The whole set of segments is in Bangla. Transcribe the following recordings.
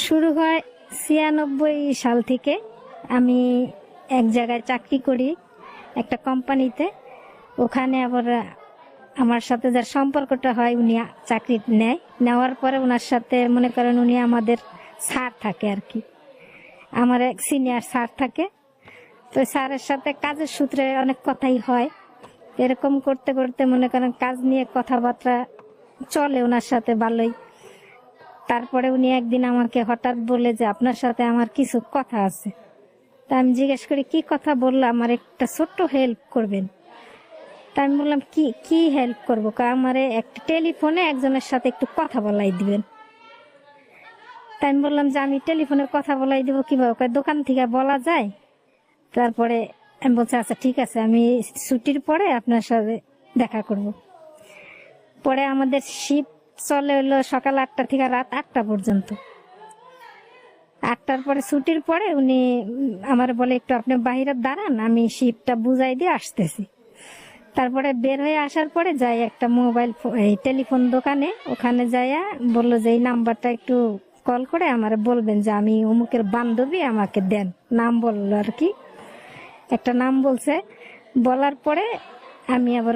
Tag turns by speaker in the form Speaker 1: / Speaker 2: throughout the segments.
Speaker 1: শুরু হয় 96 সাল থেকে। আমি এক জায়গায় চাকরি করি, একটা কোম্পানিতে। ওখানে আবার আমার সাথে যার সম্পর্কটা হয় উনি চাকরি নেওয়ার পরে ওনার সাথে মনে করেন উনি আমাদের স্যার থাকে আর কি, আমার এক সিনিয়র স্যার থাকে। তো স্যারের সাথে কাজের সূত্রে অনেক কথাই হয়। এরকম করতে করতে মনে করেন কাজ নিয়ে কথাবার্তা চলে ওনার সাথে ভালোই। তারপরে উনি একদিন আমাকে হঠাৎ বলে যে আপনার সাথে আমার কিছু কথা আছে। তা আমি জিজ্ঞেস করি কি কথা বললো, আমার একটা ছোট্ট হেল্প করবেন। তা আমি বললাম কি কি হেল্প করবো? আমার একটা টেলিফোনে একজনের সাথে একটু কথা বলাই দিবেন। তাই আমি বললাম যে আমি টেলিফোনে কথা বলাই দিব কিভাবে? দোকান থেকে বলা যায়। তারপরে আমি বলছি আচ্ছা ঠিক আছে, আমি ছুটির পরে আপনার সাথে দেখা করব। পরে আমাদের শিফট চলে হলো সকাল 8টা থেকে রাত 8টা পর্যন্ত। 8টার পরে ছুটির পরে উনি আমার বলে একটু আপনি বাহিরে দাঁড়ান, আমি শিফটটা বুঝাই দিয়ে আসতেছি। তারপরে বের হয়ে আসার পরে যাই একটা মোবাইল টেলিফোন দোকানে, ওখানে যাইয়া বললো যে এই নাম্বারটা একটু কল করে আমার বলবেন যে আমি অমুকের বান্ধবী, আমাকে দেন। নাম বললো আর কি, একটা নাম বলছে। বলার পরে আমি আবার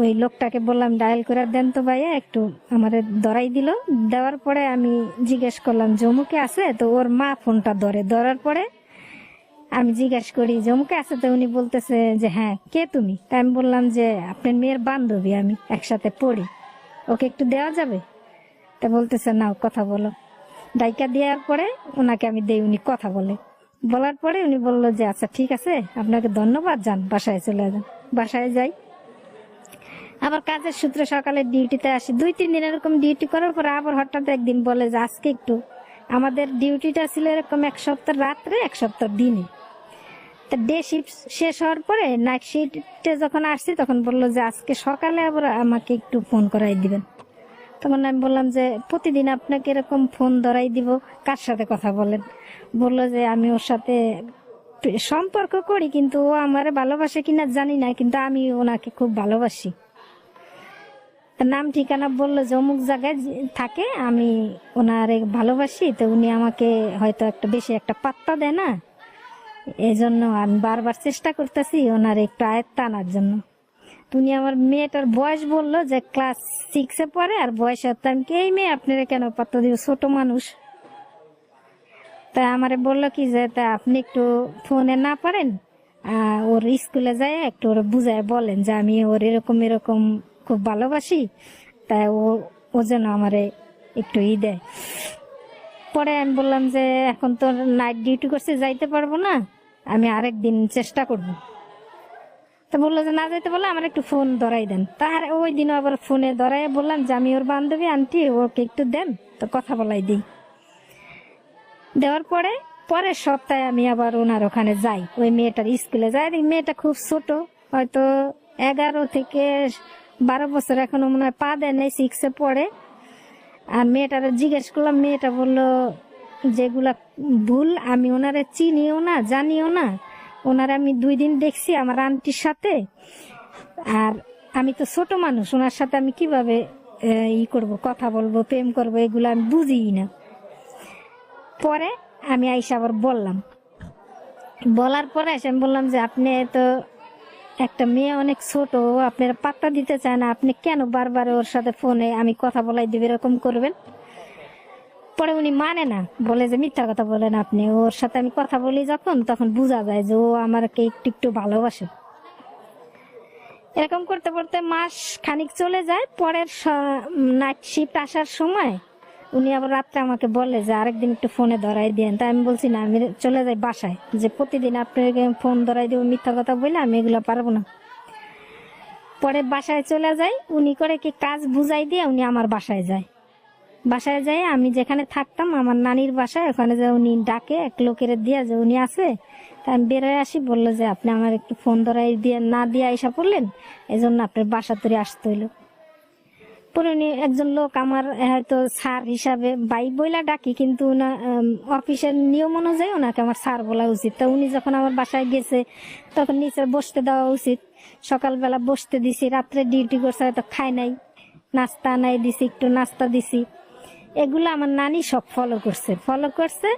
Speaker 1: ওই লোকটাকে বললাম ডায়াল করে দেন তো ভাইয়া, একটু আমার ধরাই দিল। দেওয়ার পরে আমি জিজ্ঞেস করলাম জমুকে আছে, তো ওর মা ফোনটা ধরার পরে আমি জিজ্ঞেস করি জমুকে আছে, তো উনি বলতেছে যে হ্যাঁ কে তুমি? তাই আমি বললাম যে আপনার মেয়ের বান্ধবী, আমি একসাথে পড়ি, ওকে একটু দেওয়া যাবে? তা বলতেছে নাও কথা বলো। ডাইকা দেওয়ার পরে ওনাকে আমি দেই, উনি কথা বলার পরে উনি বললো যে আচ্ছা ঠিক আছে, আপনাকে ধন্যবাদ, যান বাসায় চলে যান। বাসায় যাই, আবার কাজের সূত্রে সকালে ডিউটিতে আসি। 2-3 দিন এরকম ডিউটি করার পরে আবার হঠাৎ একদিন বলে যে আজকে একটু, আমাদের ডিউটিটা ছিল এরকম 1 সপ্তাহ রাত্রে 1 সপ্তাহ দিনে। তা ডে শিফট শেষ হওয়ার পরে নাইট শিফটে যখন আসছি তখন বললো যে আজকে সকালে আবার আমাকে একটু ফোন করাই দিবেন। তখন আমি বললাম যে প্রতিদিন আপনাকে এরকম ফোন ধরাই দিব, কার সাথে কথা বলেন? বললো যে আমি ওর সাথে সম্পর্ক করি, কিন্তু ও আমার ভালোবাসে কিনা জানি না, কিন্তু আমি ওনাকে খুব ভালোবাসি। নাম ঠিকানা বললো যে অমুক জায়গায় থাকে, আমি ওনারে ভালোবাসি। তো উনি আমাকে হয়তো একটা বেশি একটা পাত্তা দেয় না, এই জন্য আমি বারবার চেষ্টা করতেছি ওনার একটু আয়ত্ত আনার জন্য। তুমি আমার মেয়েটার বয়স বললো যে ক্লাস 6-এ পড়ে, আর বয়স আমি এই মেয়ে আপনারা কেন পাত্তা দিব, ছোট মানুষ। তা আমারে বললো কি যে তা আপনি একটু ফোনে না পারেন, ওর স্কুলে যায় একটু ওর বুঝায় বলেন যে আমি ওর এরকম এরকম খুব ভালোবাসি, তাই ও যেন আমারে একটু দেয়। পরে আমি বললাম যে এখন তো নাইট ডিউটি করছে, যাইতে পারবো না, আমি আরেকদিন চেষ্টা করব। তো বললো যে না যাইতে বললে আমার একটু ফোন ধরাই দেন। তার ওই দিনও আবার ফোনে ধরাই বললাম যে আমি ওর বান্ধবী আন্টি, ওকে একটু দেন, তো কথা বলাই দিই। দেওয়ার পরে পরের সপ্তাহে আমি আবার ওনার ওখানে যাই, ওই মেয়েটার স্কুলে যাই। মেয়েটা খুব ছোট, হয়তো 11 থেকে 12 বছর, এখনো মনে হয় পা দেয় নেই, 6-এ পড়ে। আর মেয়েটার জিজ্ঞেস করলাম, মেয়েটা বললো যেগুলা ভুল, আমি ওনারে চিনিও না জানিও না, ওনার আমি 2 দিন দেখছি আমার আন্টির সাথে, আর আমি তো ছোট মানুষ, ওনার সাথে আমি কিভাবে করব, কথা বলবো, প্রেম করবো, এগুলো আমি বুঝিই না। পরে আমি আইসা আবার বলার পরে আমি বললাম যে আপনি তো একটা মেয়ে অনেক ছোট, আপনার পাত্তা দিতে চায় না, আপনি কেন বারবার ওর সাথে ফোনে আমি কথা বলাই দেব এরকম করবেন? পরে উনি মানে না, বলে যে মিথ্যা কথা বলেন আপনি, ওর সাথে আমি কথা বলি যখন তখন বোঝা যায় যে ও আমাকে একটু একটু ভালোবাসে। এরকম করতে করতে মাস খানিক চলে যায়। পরের নাইট শিফট আসার সময় উনি আবার রাত্রে আমাকে বলে যে আরেকদিন একটু ফোনে ধরাই দেন। তাই আমি বলছি না, আমি চলে যাই বাসায়, যে প্রতিদিন আপনাকে ফোন ধরাই দেবো মিথ্যা কথা বলে আমি এগুলো পারবো না। পরে বাসায় চলে যাই, উনি করে কি কাজ বুঝাই দিয়ে উনি আমার বাসায় যায়। বাসায় যাই আমি যেখানে থাকতাম আমার নানির বাসায়, ওখানে যে উনি ডাকে এক লোকের দিয়ে যে উনি আছে। তাই আমি বেরোয় আসি, বললো যে আপনি আমার একটু ফোন ধরাই দিয়ে না দিয়ে আইসা পড়লেন, এই জন্য আপনার বাসা তৈরি আসতে হইলো। পরে উনি একজন লোক আমার হয়তো স্যার হিসাবে বাই বইলা ডাকি, কিন্তু অফিসের নিয়ম অনুযায়ী ওনাকে আমার স্যার বলা উচিত। তা উনি যখন আমার বাসায় গেছে তখন নিচে বসতে দেওয়া উচিত। সকালবেলা বসতে দিছি, রাত্রে ডিউটি করছে হয়তো খাই নাই, নাস্তা নাই দিছি, একটু নাস্তা দিছি। এগুলো আমার নানি সব ফলো করছে।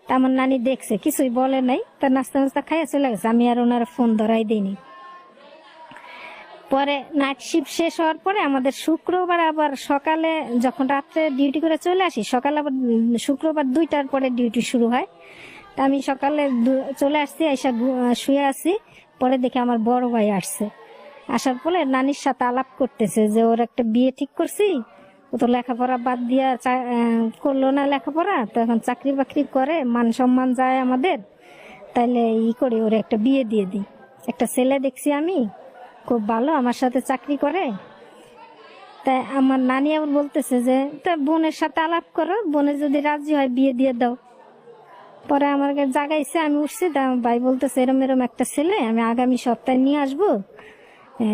Speaker 1: তা আমার নানি দেখছে, কিছুই বলে নাই, তার নাস্তা নাস্তা খাইয়া চলে গেছে। আমি আর ওনার ফোন ধরাই দিইনি। পরে নাইট শিফট শেষ হওয়ার পরে আমাদের শুক্রবার আবার সকালে, যখন রাত্রে ডিউটি করে চলে আসি, সকালে আবার শুক্রবার 2টার পরে ডিউটি শুরু হয়। তা আমি সকালে চলে আসছি, এসে শুয়ে আছি। পরে দেখে আমার বড় ভাই আসছে। আসার পরে নানির সাথে আলাপ করতেছে যে ওর একটা বিয়ে ঠিক করছি, ও তো লেখাপড়া বাদ দিয়া করলো না লেখাপড়া, তো এখন চাকরি বাকরি করে, মান সম্মান যায় আমাদের, তাইলে করি ওর একটা বিয়ে দিয়ে দিই। একটা ছেলে দেখছি আমি, খুব ভালো, আমার সাথে চাকরি করে। তাই আমার নানি আবার বলতেছে যে তা বোনের সাথে আলাপ করো, বোনের যদি রাজি হয় বিয়ে দিয়ে দাও। পরে আমার জাগাইছে, আমি উঠছি। তা ভাই বলতেছে এরম এরম একটা ছেলে আমি আগামী সপ্তাহে নিয়ে আসবো,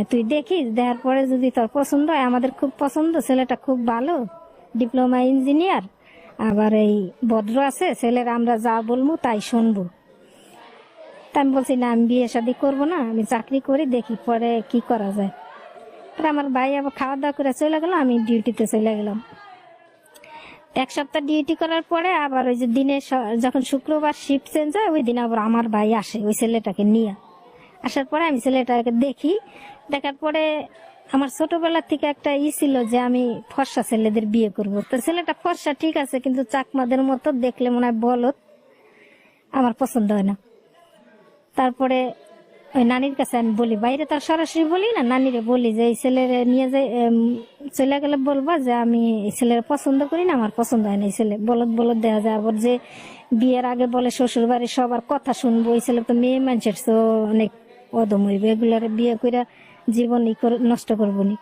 Speaker 1: তুই দেখিস, দেখার পরে যদি তোর পছন্দ হয়, আমাদের খুব পছন্দ, ছেলেটা খুব ভালো, ডিপ্লোমা ইঞ্জিনিয়ার, আবার এই ভদ্র আছে ছেলের, আমরা যা বলবো তাই শুনবো। তা আমি বলছি না, আমি বিয়ে শাদী করবো না, আমি চাকরি করি, দেখি পরে কি করা যায়। পরে আমার ভাই আবার খাওয়া দাওয়া করে চলে গেল, আমি ডিউটিতে চলে গেলাম। 1 সপ্তাহ ডিউটি করার পরে আবার ওই যে দিনে যখন শুক্রবার শিফট চেঞ্জ হয়, ওই দিন আবার আমার ভাই আসে ওই ছেলেটাকে নিয়ে। আসার পরে আমি ছেলেটাকে দেখি, দেখার পরে আমার ছোটবেলা থেকে একটা ছিল যে আমি ফর্সা ছেলেদের বিয়ে করব। তো ছেলেটা ফর্সা ঠিক আছে, কিন্তু চাকমাদের মতো দেখলে মনে হয় বলদ, আমার পছন্দ হয় না। তারপরে ওই নানির কাছে আমি বলি, বাইরে তার সরাসরি বলি না, নানিরে বলি যে এই ছেলের নিয়ে যাই, চলে গেলে বলবা যে আমি এই ছেলের পছন্দ করি না, আমার পছন্দ হয় না, এই ছেলে বলদ বলদ দেখা যায়। আবার যে বিয়ের আগে বলে শ্বশুর বাড়ির সবার কথা শুনবো, ওই ছেলে তো মেয়ে মানুষের তো অনেক অদম হইবে, এগুলার বিয়ে করে জীবন নষ্ট করবো নি।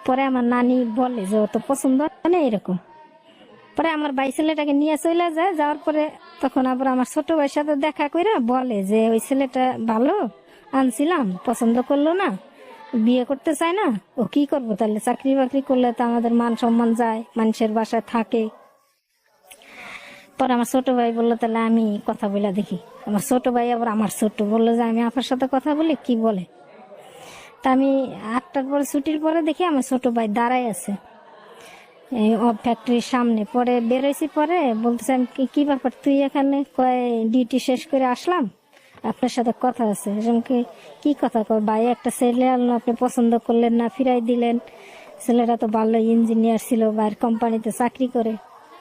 Speaker 1: পরে আমার নানি বলে যে ও তো পছন্দ হয় এরকম। পরে আমার ভাই ছেলেটাকে নিয়ে চলে যায়, যাওয়ার পরে তখন আবার আমার ছোট ভাইয়ের সাথে দেখা করে বলে যে ওই ছেলেটা ভালো আনছিলাম, পছন্দ করলো না, বিয়ে করতে চায় না, ও কি করবো তাহলে, চাকরি বাকরি করলে তো আমাদের মান সম্মান যায়, মানুষের বাসায় থাকে। পরে আমার ছোট ভাই বললো তাহলে আমি কথা বলে দেখি। আমার ছোট ভাই আবার আমার ছোট বললো যে আমি আপনার সাথে কথা বলি, কি বলে। তা আমি 8টার পরে ছুটির পরে দেখি আমার ছোট ভাই দাঁড়াই আছে ফ্যাক্টরির সামনে। পরে বেরোইছি, পরে বলতেছে আমি কি ব্যাপার তুই এখানে, কয় ডিউটি শেষ করে আসলাম, আপনার সাথে কথা আছে। কি কথা, কয় ভাই একটা ছেলে আনলো, আপনি পছন্দ করলেন না, ফিরাই দিলেন, ছেলেটা তো ভালো ইঞ্জিনিয়ার ছিল, বাইরের কোম্পানিতে চাকরি করে।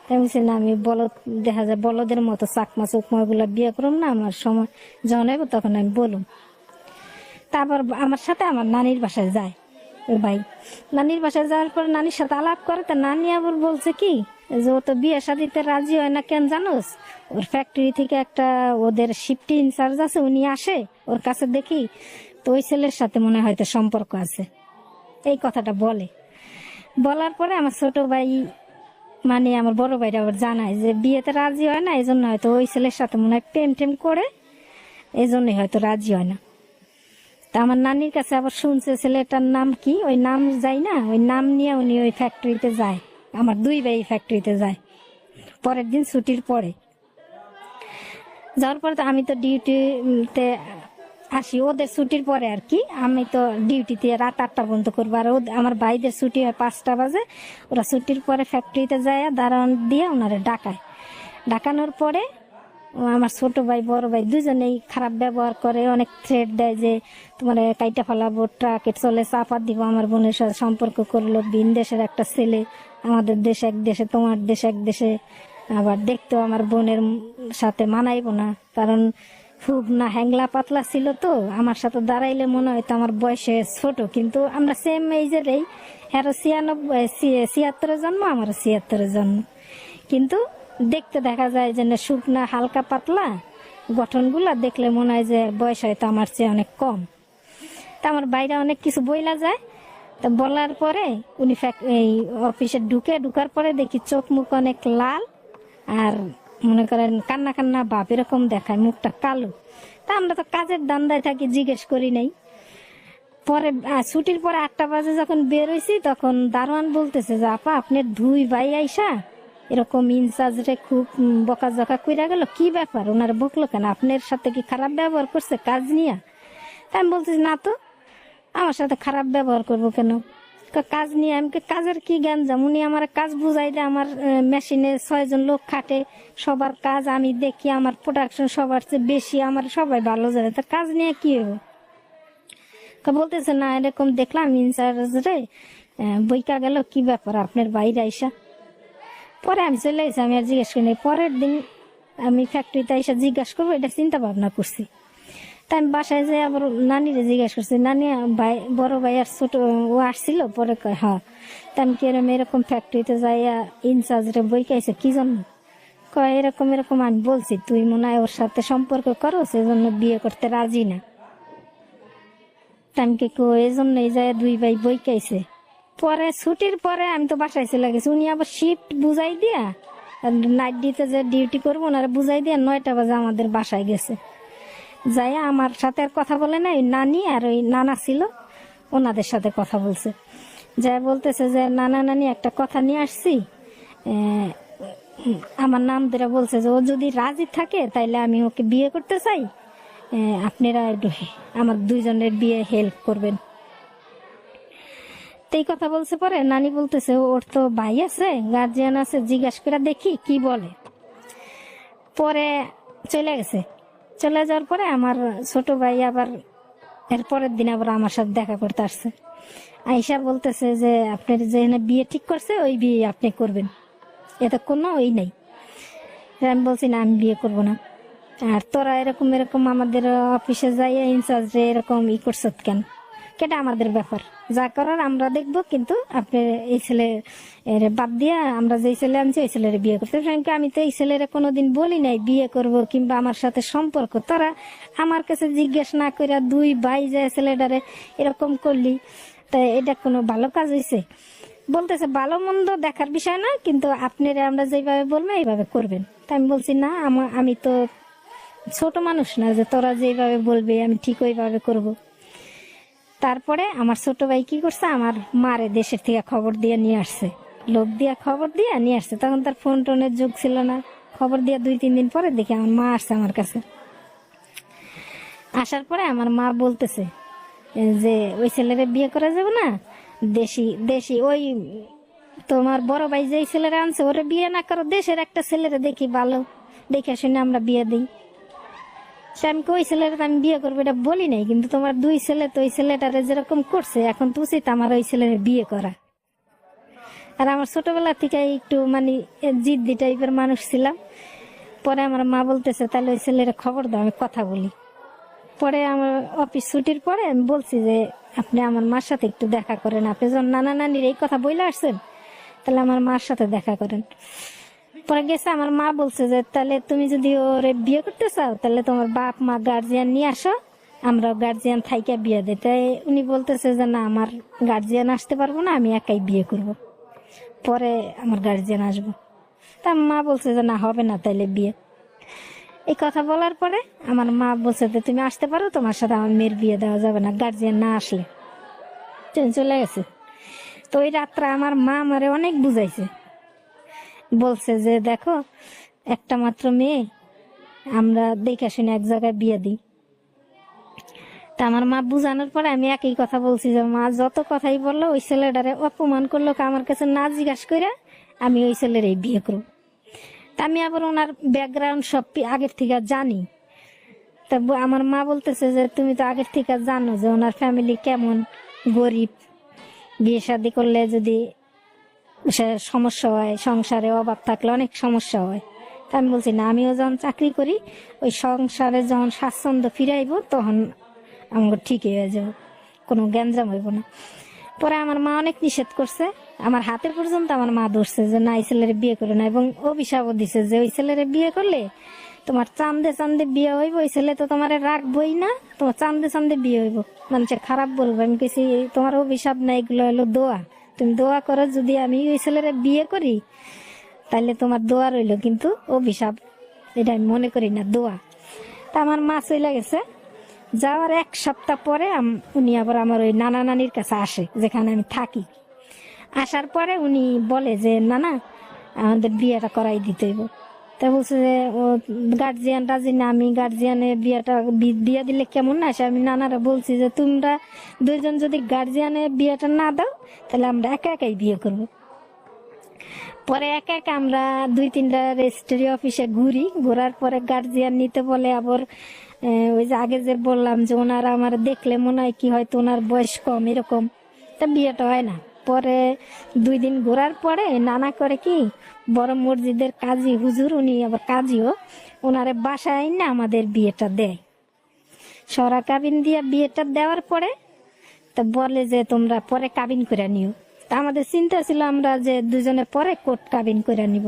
Speaker 1: আমি বলছি না, আমি বলদ, দেখা যায় বলদের মতো চাকমা চুকমা গুলা বিয়ে করুম না, আমার সময় যখন হইব তখন আমি বলুম। তারপর আমার সাথে আমার নানির বাসায় যায় ওই ভাই। নানির বাসায় যাওয়ার পর নানির সাথে আলাপ করে, তা নানি আবার বলছে কি যে ও তো বিয়ে শাদিতে রাজি হয় না, কেন জানোস, ওর ফ্যাক্টরি থেকে একটা ওদের শিফটি ইনচার্জ আছে, উনি আসে ওর কাছে দেখি, তো ওই ছেলের সাথে মনে হয় হয়তো সম্পর্ক আছে, এই কথাটা বলে। বলার পরে আমার ছোট ভাই মানে আমার বড় ভাইরা আবার জানায় যে বিয়েতে রাজি হয় না, এই জন্য হয়তো ওই ছেলের সাথে মনে হয় প্রেম টেম করে, এই জন্যই হয়তো রাজি হয় না। তা আমার নানির কাছে আবার শুনছে ছেলেটার নাম কি, ওই নাম যাই না, ওই নাম নিয়ে উনি ওই ফ্যাক্টরিতে যায়, আমার 2 ভাই ফ্যাক্টরিতে যায়। পরের দিন ছুটির পরে যাওয়ার পরে তো আমি তো ডিউটিতে আসি ওদের ছুটির পরে আর কি, আমি তো ডিউটিতে রাত 8টা পর্যন্ত করবো, আর আমার ভাইদের ছুটি হয় 5টা বাজে। ওরা ছুটির পরে ফ্যাক্টরিতে যায়, দাঁড়ান দিয়ে ওনারা ডাকানোর পরে আমার ছোট ভাই বড় ভাই দুজনেই খারাপ ব্যবহার করে, অনেক থ্রেট দেয় যে তোমার কাইটা ফেলাবো, ট্রাকে চলে চাপা দিব, আমার বোনের সাথে সম্পর্ক করলো, ভিন দেশের একটা ছেলে, আমাদের দেশ এক দেশে, তোমার দেশ এক দেশে, আবার দেখতেও আমার বোনের সাথে মানাইবো না, কারণ খুব না হ্যাংলা পাতলা ছিল, তো আমার সাথে দাঁড়াইলে মনে হয়তো আমার বয়সে ছোট, কিন্তু আমরা সেম এইজেরই, হ্যাঁ 76 জন্ম, আমার 76 জন্ম, কিন্তু দেখতে দেখা যায় যে শুকনা হালকা পাতলা গঠনগুলা, দেখলে মনে হয় যে বয়স হয়তো আমার চেয়ে অনেক কম। তা আমার বাইরে অনেক কিছু বইলা যায়, তা বলার পরে উনি এই অফিসে ঢুকার পরে দেখি চোখ মুখ অনেক লাল, আর মনে করেন কান্না কান্না ভাব এরকম দেখায়, মুখটা কালো। তা আমরা তো কাজের দান্দায় থাকি, জিজ্ঞেস করি নাই। পরে ছুটির পরে 8টা বাজে যখন বের হয়েছি, তখন দারোয়ান বলতেছে যে আপা আপনার 2 ভাই আইসা এরকম ইনচার্জরে খুব বকাঝকা কইরা গেল, কি ব্যাপার, ওনারা বকলো কেন, আপনার সাথে কি খারাপ ব্যবহার করছে কাজ নিয়ে? আমি বলতেছি না তো, আমার সাথে খারাপ ব্যবহার করবো কেন, কাজ নিয়ে আমি কাজের কি জ্ঞান যাম, উনি আমার কাজ বুঝাই দেয়। আমার মেশিনে 6 জন লোক খাটে, সবার কাজ আমি দেখি, আমার প্রোডাকশন সবার চেয়ে বেশি, আমার সবাই ভালো জানে, তা কাজ নিয়ে কি হবে? বলতেছে না এরকম দেখলাম ইনচার্জরে বইকা গেল, কি ব্যাপার আপনার বাইরে আইসা? পরে আমি চলে গেছি, আমি আর জিজ্ঞেস করি নাই। পরের দিন আমি ফ্যাক্টরিতে এসে জিজ্ঞাসা করবো, এটা চিন্তা ভাবনা করছি। তাই আমি বাসায় যাই আবার নানিরে জিজ্ঞাসা করছি, নানি ভাই বড় ভাই আর ছোট ও আসছিল? পরে কয় হ্যাঁ। তা আমি কিরম এরকম ফ্যাক্টরিতে যাইয়া ইনচার্জরে বই খাইছে কি জন্য? কয় এরকম এরকম। আমি বলছি তুই মনে হয় ওর সাথে সম্পর্ক করো, সেজন্য বিয়ে করতে রাজি না। আমি এই জন্যই যায় 2 ভাই বই খাইছে। পরে ছুটির পরে আমি তো বাসায় চলে গেছি, উনি আবার শিফট বুঝাই দিয়া নাইট ডিউটিতে যে ডিউটি করবো ওনারা বুঝাই দিয়া 9টা বাজে আমাদের বাসায় গেছে। যাই আমার সাথে আর কথা বলে না, ওই নানি আর ওই নানা ছিল ওনাদের সাথে কথা বলছে। যাই বলতেছে যে নানা নানি একটা কথা নিয়ে আসছি, আমার নাম ধরে বলছে যে ও যদি রাজি থাকে তাইলে আমি ওকে বিয়ে করতে চাই, আপনারা আমার 2 জনের বিয়ে হেল্প করবেন। এই কথা বলছে। পরে নানি বলতেছে ওর তো ভাই আছে, গার্জিয়ান আছে, জিজ্ঞাসা করে দেখি কি বলে। পরে চলে গেছে। চলে যাওয়ার পরে আমার ছোট ভাই আবার এর পরের দিন আবার আমার সাথে দেখা করতে আসছে। আইসা বলতেছে যে আপনার যে বিয়ে ঠিক করছে ওই বিয়ে আপনি করবেন, এতে কোনো ওই নাই। আমি বলছি না আমি বিয়ে করব না। আর তোরা এরকম এরকম আমাদের অফিসে যাই ইনচার্জ এরকম করছ কেন? কেটা আমাদের ব্যাপার, যা করার আমরা দেখবো, কিন্তু আপনি এই ছেলে বাদ দিয়া আমরা যে ছেলে আনছি ওই ছেলের বিয়ে করতে। আমি তো এই ছেলের কোনোদিন বলি নাই বিয়ে করব কিংবা আমার সাথে সম্পর্ক। তোরা আমার কাছে জিজ্ঞেস না করে 2 ভাই যায় ছেলেটারে এরকম করলি, তাই এটা কোনো ভালো কাজ হয়েছে? বলতেছে ভালো মন্দ দেখার বিষয় না, কিন্তু আপনারা আমরা যেভাবে বলবো এইভাবে করবেন। তাই আমি বলছি না আমি তো ছোট মানুষ না যে তোরা যেভাবে বলবে আমি ঠিক ওইভাবে করব। তারপরে আমার ছোট ভাই কি করছে, আমার মারে দেশের থেকে খবর দিয়ে নিয়ে আসছে, লোক দিয়ে খবর দিয়ে নিয়ে আসছে। তখন তার ফোন টোনের যুগ ছিল না। খবর দিয়ে 2-3 দিন পরে দেখি আমার মা আসছে আমার কাছে। আসার পরে আমার মা বলতেছে যে ওই ছেলেরে বিয়ে করা যাবে না, দেশি দেশি ওই তোমার বড় ভাই যেই ছেলেরা আনছে ওরে বিয়ে না করো, দেশের একটা ছেলেরে দেখি ভালো দেখে শুনে আমরা বিয়ে দিই। আমি ওই ছেলেটা আমি বিয়ে করবো এটা বলি নাই, কিন্তু তোমার 2 ছেলে তো ওই ছেলেটারে যেরকম করছে এখন তো উচিত আমার ওই ছেলের বিয়ে করা। আর আমার ছোটবেলা থেকে একটু মানে জিদ্দি টাইপের মানুষ ছিলাম। পরে আমার মা বলতেছে তাহলে ওই ছেলের খবর দাও, আমি কথা বলি। পরে আমার অফিস ছুটির পরে আমি বলছি যে আপনি আমার মার সাথে একটু দেখা করেন, আপনি যখন নানা নানির এই কথা বলে আসছেন তাহলে আমার মার সাথে দেখা করেন। পরে গেছে, আমার মা বলছে যে তাহলে তুমি যদি ওরে বিয়ে করতে চাও তাহলে তোমার বাপ মা গার্জিয়ান নিয়ে আসো, আমরা গার্জিয়ান থাইকা বিয়ে দিই। তাই উনি বলতেছে যে না আমার গার্জিয়ান আসতে পারবো না, আমি একাই বিয়ে করব, পরে আমার গার্জিয়ান আসবো। তা মা বলছে যে না হবে না তাইলে বিয়ে। এই কথা বলার পরে আমার মা বলছে যে তুমি আসতে পারো, তোমার সাথে আমার মেয়ের বিয়ে দেওয়া যাবে না গার্জিয়ান না আসলে। চলে গেছে। তো ওই রাত্রে আমার মা আমারে অনেক বুঝাইছে, বলছে যে দেখো একটা মাত্র মেয়ে, আমরা দেখে শুনে এক জায়গায় বিয়ে দিই। তা আমার মা বুঝানোর পরে আমি একই কথা বলছি যে মা যত কথাই বললো ওই ছেলেটারে অপমান করলো, আমার কাছে না জিজ্ঞাসা করে আমি ওই ছেলের এই বিয়ে করবো। তা আমি আবার ওনার ব্যাকগ্রাউন্ড সব আগের থেকে জানি। তা আমার মা বলতেছে যে তুমি তো আগের থেকে জানো যে ওনার ফ্যামিলি কেমন, গরিব, বিয়ে শাদী করলে যদি সমস্যা হয়, সংসারে অভাব থাকলে অনেক সমস্যা হয়। তা আমি বলছি না আমিও যখন চাকরি করি ওই সংসারে যখন স্বাচ্ছন্দ্য ফিরাইব তখন আমার ঠিকই হয়ে যাবো, কোনো গ্যাঞ্জাম হইব না। পরে আমার মা অনেক নিষেধ করছে, আমার হাতের পর্যন্ত আমার মা ধরছে যে না এই ছেলের বিয়ে করে না, এবং অভিশাপও দিছে যে ওই ছেলের বিয়ে করলে তোমার চান্দে চান্দে বিয়ে হইব, ওই ছেলে তো তোমার রাখবই না, তোমার চান্দে চান্দে বিয়ে হইব, মানুষের খারাপ বলবো। আমি কেছি তোমার অভিশাপ না, এগুলো হলো দোয়া, তুমি দোয়া করো যদি আমি ওই ছেলের বিয়ে করি তাহলে তোমার দোয়া রইলো, কিন্তু অভিশাপ এটা আমি মনে করি না, দোয়া। তা আমার মা চলে গেছে। যাওয়ার 1 সপ্তাহ পরে উনি আবার আমার ওই নানা নানির কাছে আসে যেখানে আমি থাকি। আসার পরে উনি বলে যে নানা আমাদের বিয়েটা করাই দিতে হইব। তা বলছে যে ও গার্জিয়ান রাজি না, আমি গার্জিয়ানে বিয়ে দিলে কেমন না আসে। আমি নানারা বলছি যে তোমরা দুইজন যদি গার্জিয়ানে বিয়েটা না দাও তাহলে আমরা একা একাই বিয়ে করব। পরে একা একা আমরা 2-3টা রেজিস্ট্রি অফিসে ঘোরার পরে গার্জিয়ান নিতে বলে। আবার ওই যে আগে যে বললাম যে ওনারা আমার দেখলে মনে হয় কি হয়তো ওনার বয়স কম, এরকম, তা বিয়েটা হয় না। পরে 2 দিন ঘোরার পরে নানা করে কি বড় মসজিদের কাজী হুজুর, উনি আবার কাজীও, ওনারে বাসায় না আমাদের বিয়েটা দেয়। সরা কাবিন দিয়ে বিয়েটা দেওয়ার পরে তা বলে যে তোমরা পরে কাবিন করে নিও। তা আমাদের চিন্তা ছিল আমরা যে দুজনে পরে কোর্ট কাবিন করে নিব,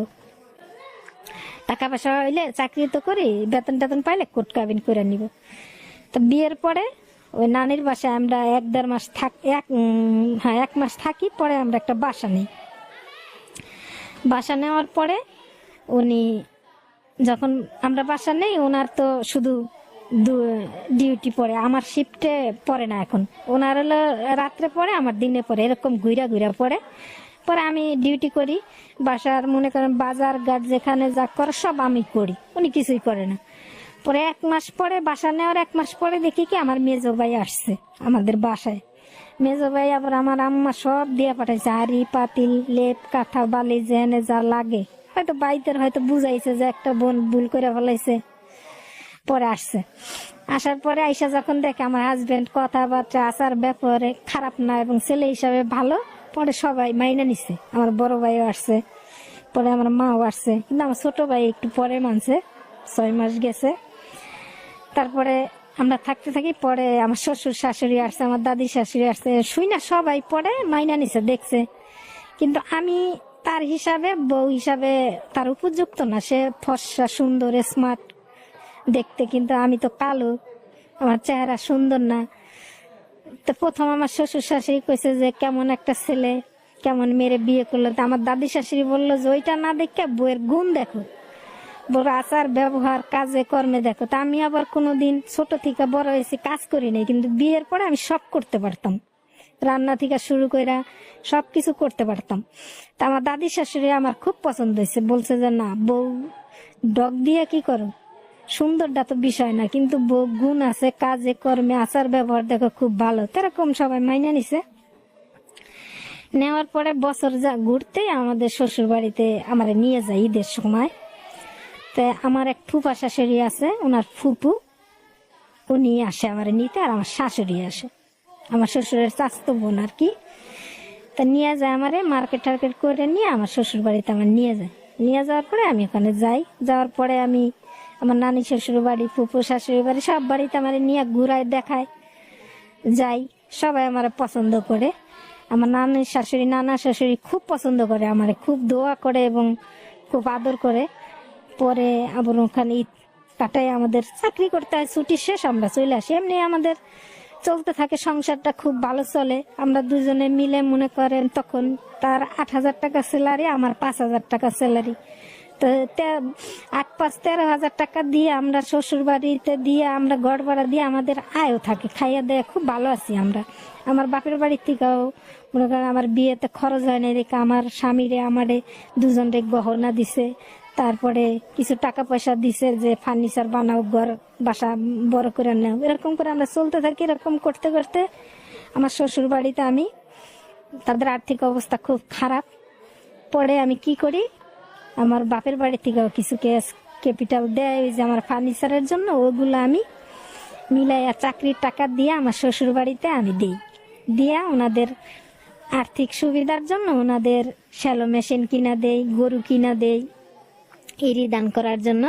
Speaker 1: টাকা পয়সা হইলে চাকরি তো করি, বেতন টেতন পাইলে কোর্ট কাবিন করে নিব। তো বিয়ের পরে ওই নানির বাসায় আমরা 1-1.5 মাস এক মাস থাকি। পরে আমরা একটা বাসা নিই। বাসা নেওয়ার পরে উনি যখন আমরা বাসা নেই, ওনার তো শুধু ডিউটি পড়ে, আমার শিফটে পড়ে না এখন। ওনার হলো রাত্রে পড়ে, আমার দিনে পড়ে, এরকম ঘুরা পড়ে। পরে আমি ডিউটি করি বাসার, মনে করেন বাজার ঘাট যেখানে যা করে সব আমি করি, উনি কিছুই করে না। পরে 1 মাস পরে, বাসা নেওয়ার 1 মাস পরে দেখি কি আমার মেজো ভাই আসছে আমাদের বাসায়। মেজো ভাই আবার আমার আম্মা সব দিয়ে পাঠাইছে, হাড়ি পাতিল লেপ কাঁথা বালি যেনে যা লাগে। হয়তো বাইতের হয়তো বুঝাইছে যে একটা বোন ভুল করে ফেলাইছে। পরে আসছে, আসার পরে আইসা যখন দেখে আমার হাজবেন্ড কথাবার্তা আচার ব্যাপারে খারাপ না এবং ছেলে হিসাবে ভালো, পরে সবাই মাইনা নিছে। আমার বড় ভাইও আসছে, পরে আমার মাও আসছে, কিন্তু আমার ছোট ভাই একটু পরে মানছে, 6 মাস গেছে। তারপরে আমরা থাকতে থাকি। পরে আমার শ্বশুর শাশুড়ি আসছে, আমার দাদি শাশুড়ি আসছে, শুই না সবাই পরে মাইনা নিছে, দেখছে। কিন্তু আমি তার হিসাবে, বউ হিসাবে তার উপযুক্ত না। সে ফর্সা সুন্দর স্মার্ট দেখতে, কিন্তু আমি তো কালো, আমার চেহারা সুন্দর না। তো প্রথম আমার শ্বশুর শাশুড়ি কইছে যে কেমন একটা ছেলে, কেমন মেরে বিয়ে করলো। তো আমার দাদি শাশুড়ি বললো যে ওইটা না দেখে বউয়ের গুণ দেখো, বড় আচার ব্যবহার কাজে কর্মে দেখো। তা আমি আবার কোনোদিন ছোট থেকে বড় হয়েছি কাজ করি নাই, কিন্তু বিয়ের পরে আমি সব করতে পারতাম, রান্না থেকে শুরু করে সবকিছু করতে পারতাম। তা আমার দাদি শাশুড়ি আমার খুব পছন্দ হয়েছে, বলছে যে না বউ ডগ দিয়ে কি করো, সুন্দরটা তো বিষয় না, কিন্তু বউ গুণ আছে, কাজে কর্মে আচার ব্যবহার দেখো খুব ভালো। এরকম সবাই মাইনে নিছে। নেওয়ার পরে বছর যা ঘুরতে আমাদের শ্বশুর বাড়িতে আমার নিয়ে যায় ঈদের সময়। তো আমার এক ফুপা শাশুড়ি আছে, ওনার ফুপু, উনি আসে আমার নিতে, আর আমার শাশুড়ি আসে, আমার শ্বশুরের চাচতো বোন আর কি। তা নিয়ে যায় আমারে, মার্কেট টার্কেট করে নিয়ে আমার শ্বশুর বাড়িতে আমার নিয়ে যায়। নিয়ে যাওয়ার পরে আমি ওখানে যাই। যাওয়ার পরে আমি আমার নানি শ্বশুর বাড়ি, ফুপু শাশুড়ি বাড়ি, সব বাড়িতে আমার নিয়ে ঘুরায় দেখায় যাই। সবাই আমার পছন্দ করে, আমার নানি শাশুড়ি নানা শাশুড়ি খুব পছন্দ করে, আমার খুব দোয়া করে এবং খুব আদর করে। পরে আবার ওখানে ঈদ কাটায়, আমাদের চাকরি করতে হয়, ছুটি শেষ আমরা চলে আসি। এমনি আমাদের চলতে থাকে, সংসারটা খুব ভালো চলে। আমরা দুজনে মিলে মনে করেন তখন তার 8,000 টাকা স্যালারি, আমার 5,000 টাকা স্যালারি। তো 8-5 13,000 টাকা দিয়ে আমরা শ্বশুর বাড়িতে দিয়ে আমরা ঘর ভাড়া দিয়ে আমাদের আয়ও থাকে, খাইয়া দেয় খুব ভালো আছি আমরা। আমার বাপের বাড়ির থেকেও মনে করেন আমার বিয়েতে খরচ হয় না, রেখে আমার স্বামীরে আমারে দুজনরে গহনা দিছে, তারপরে কিছু টাকা পয়সা দিছে যে ফার্নিচার বানাও, ঘর বাসা বড় করে নাও, এরকম করে আমরা চলতে থাকি। এরকম করতে করতে আমার শ্বশুর বাড়িতে আমি, তাদের আর্থিক অবস্থা খুব খারাপ। পরে আমি কি করি, আমার বাপের বাড়ি থেকেও কিছু ক্যাপিটাল দেয় ওই যে আমার ফার্নিচারের জন্য, ওগুলো আমি মিলাইয়া চাকরির টাকা দিয়ে আমার শ্বশুর বাড়িতে আমি দিই। দিয়া ওনাদের আর্থিক সুবিধার জন্য ওনাদের শ্যালো মেশিন কিনা দেই, গরু কিনা দেই এরি দান করার জন্য।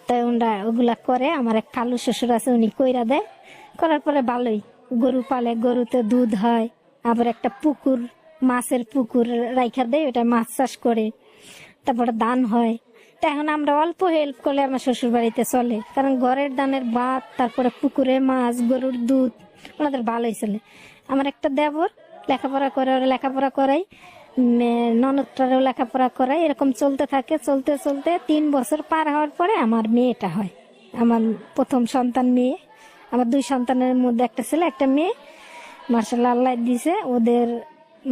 Speaker 1: তাই ওনারা ওগুলা করে। আমার এক কালু শ্বশুর আছে, উনি কইরা দেয়। করার পরে ভালোই গরু পালে, গরুতে দুধ হয়। আবার একটা পুকুর, মাছের পুকুর রাইখা দেয়, ওটা মাছ চাষ করে, তারপরে দান হয়। তা এখন আমরা অল্প হেল্প করলে আমার শ্বশুর বাড়িতে চলে, কারণ ঘরের দানের ভাত, তারপরে পুকুরে মাছ, গরুর দুধ, ওনাদের ভালোই চলে। আমার একটা দেবর লেখাপড়া করে, ওরা লেখাপড়া করাই, ননদটারও লেখাপড়া করাই। এরকম চলতে থাকে। চলতে চলতে 3 বছর পার হওয়ার পরে আমার মেয়েটা হয়, আমার প্রথম সন্তান মেয়ে। আমার 2 সন্তানের মধ্যে একটা ছেলে একটা মেয়ে, মাশাআল্লাহ আল্লাহ দিছে। ওদের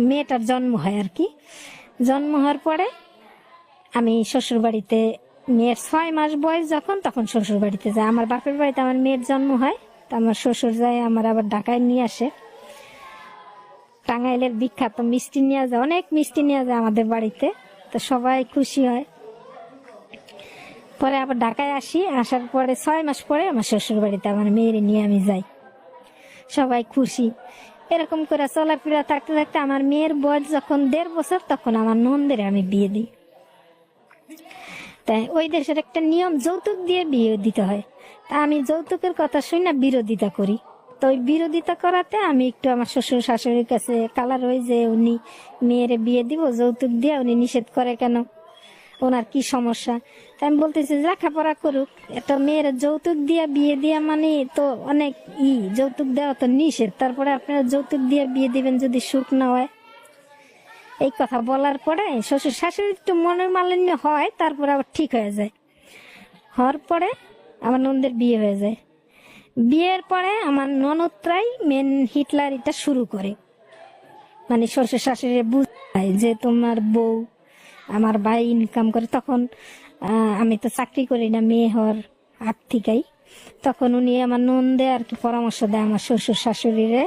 Speaker 1: মেয়েটার জন্ম হয় আর কি। জন্ম হওয়ার পরে আমি শ্বশুর বাড়িতে মেয়ের 6 মাস বয়স যখন, তখন শ্বশুর বাড়িতে যায়। আমার বাপের বাড়িতে আমার মেয়ের জন্ম হয়, তা আমার শ্বশুর যায়, আমার আবার ঢাকায় নিয়ে আসে। টাঙ্গাইলের বিখ্যাত মিষ্টি নিয়ে যায়, অনেক মিষ্টি নিয়ে যায় আমাদের বাড়িতে, তো সবাই খুশি হয়। পরে আবার ঢাকায় আসি, আসার পরে 6 মাস পরে আমার শ্বশুর বাড়িতে আমার মেয়ের নিয়ে আমি যাই, সবাই খুশি। এরকম করে চলাফেরা থাকতে থাকতে আমার মেয়ের বয়স যখন 1.5 বছর, তখন আমার ননদের আমি বিয়ে দিই। তাই ওই দেশের একটা নিয়ম, যৌতুক দিয়ে বিয়ে দিতে হয়। তা আমি যৌতুকের কথা শুনে না বিরোধিতা করি। তো ওই বিরোধিতা করাতে আমি একটু আমার শ্বশুর শাশুড়ির কাছে কালার হই যে উনি মেয়েরে বিয়ে দিব যৌতুক দিয়ে, উনি নিষেধ করে কেন, ওনার কি সমস্যা। তাই আমি বলতেছি লেখাপড়া করুক, একটা মেয়ের যৌতুক দিয়ে বিয়ে দিয়া মানে তো অনেক যৌতুক দেওয়া তো নিষেধ, তারপরে আপনারা যৌতুক দিয়ে বিয়ে দিবেন যদি সুখ না হয়। এই কথা বলার পরে শ্বশুর শাশুড়ি একটু মনোমালিন্য হয়, তারপরে আবার ঠিক হয়ে যায়। হওয়ার পরে আমার ননদের বিয়ে হয়ে যায়। বিয়ের পরে আমার ননদরাই মেন হিটলারিটা শুরু করে, মানে শ্বশুর শাশুড়ি বুঝায় যে তোমার বউ, আমার ভাই ইনকাম করে। তখন আমি তো চাকরি করি না, মেয়ে হওয়ার আগ থেকেই। তখন উনি আমার ননদে আর কি পরামর্শ দেয় আমার শ্বশুর শাশুড়িরে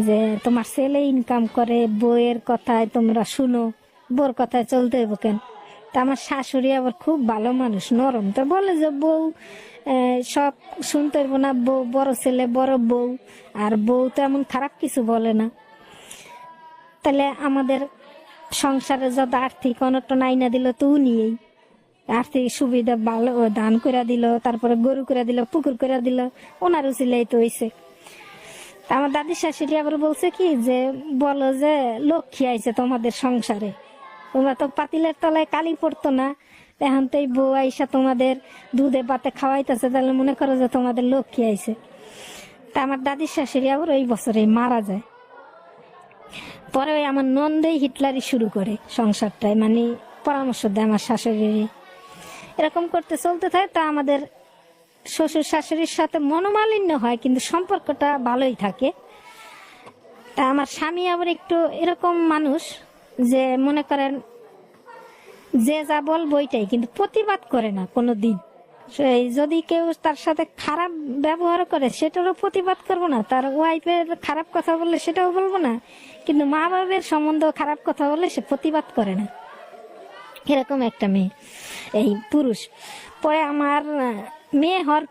Speaker 1: যে তোমার ছেলে ইনকাম করে, বউয়ের কথায় তোমরা শুনো, বউর কথায় চলতে হইব কেন। তা আমার শাশুড়ি আবার খুব ভালো মানুষ, নরম, তো বলে যে বউ সব শুনতে হইব না, বউ বড় ছেলে বড় বউ, আর বউ তো এমন খারাপ কিছু বলে না। তাহলে আমাদের সংসারে যত আর্থিক অনটন আইনা দিল তো উনিই, আর্থিক সুবিধা ভালো দান করে দিল, তারপরে গরু করে দিল, পুকুর করে দিল, ওনার উচিলাই তো হয়েছে। আমার দাদি শাশুড়ি আবার বলছে কি যে বলো যে লক্ষ্মী আইছে তোমাদের সংসারে, তোমরা তো পাতিলের তলায় কালি পড়তো না, এখন তো এই বউ আইসা তোমাদের দুধে ভাতে খাওয়াইতেছে, তাহলে মনে করো যে তোমাদের লক্ষ্মী আইছে। তা আমার দাদির শাশুড়ি আবার ওই বছরে মারা যায়। পরে ওই আমার ননদেই হিটলারি শুরু করে সংসারটায়, মানে পরামর্শ দেয় আমার শাশুড়ি। এরকম করতে চলতে থাকে। তা আমাদের শ্বশুর শাশুড়ির সাথে মনোমালিন্য হয়, কিন্তু সম্পর্কটা ভালোই থাকে। তা আমার স্বামী আবার একটু এরকম মানুষ যে মনে করেন যে যা বলবো ওইটাই, কিন্তু প্রতিবাদ করে না কোনো দিন। যদি কেউ তার সাথে খারাপ ব্যবহার করে সেটারও প্রতিবাদ করবো না, তার ওয়াইফের খারাপ কথা বললে সেটাও বলবো না, কিন্তু মা বাবার সম্বন্ধে খারাপ কথা বললে সে প্রতিবাদ করে না। এরকম একটা মেয়ে, এই পুরুষ। পরে আমার মেয়ে হওয়ার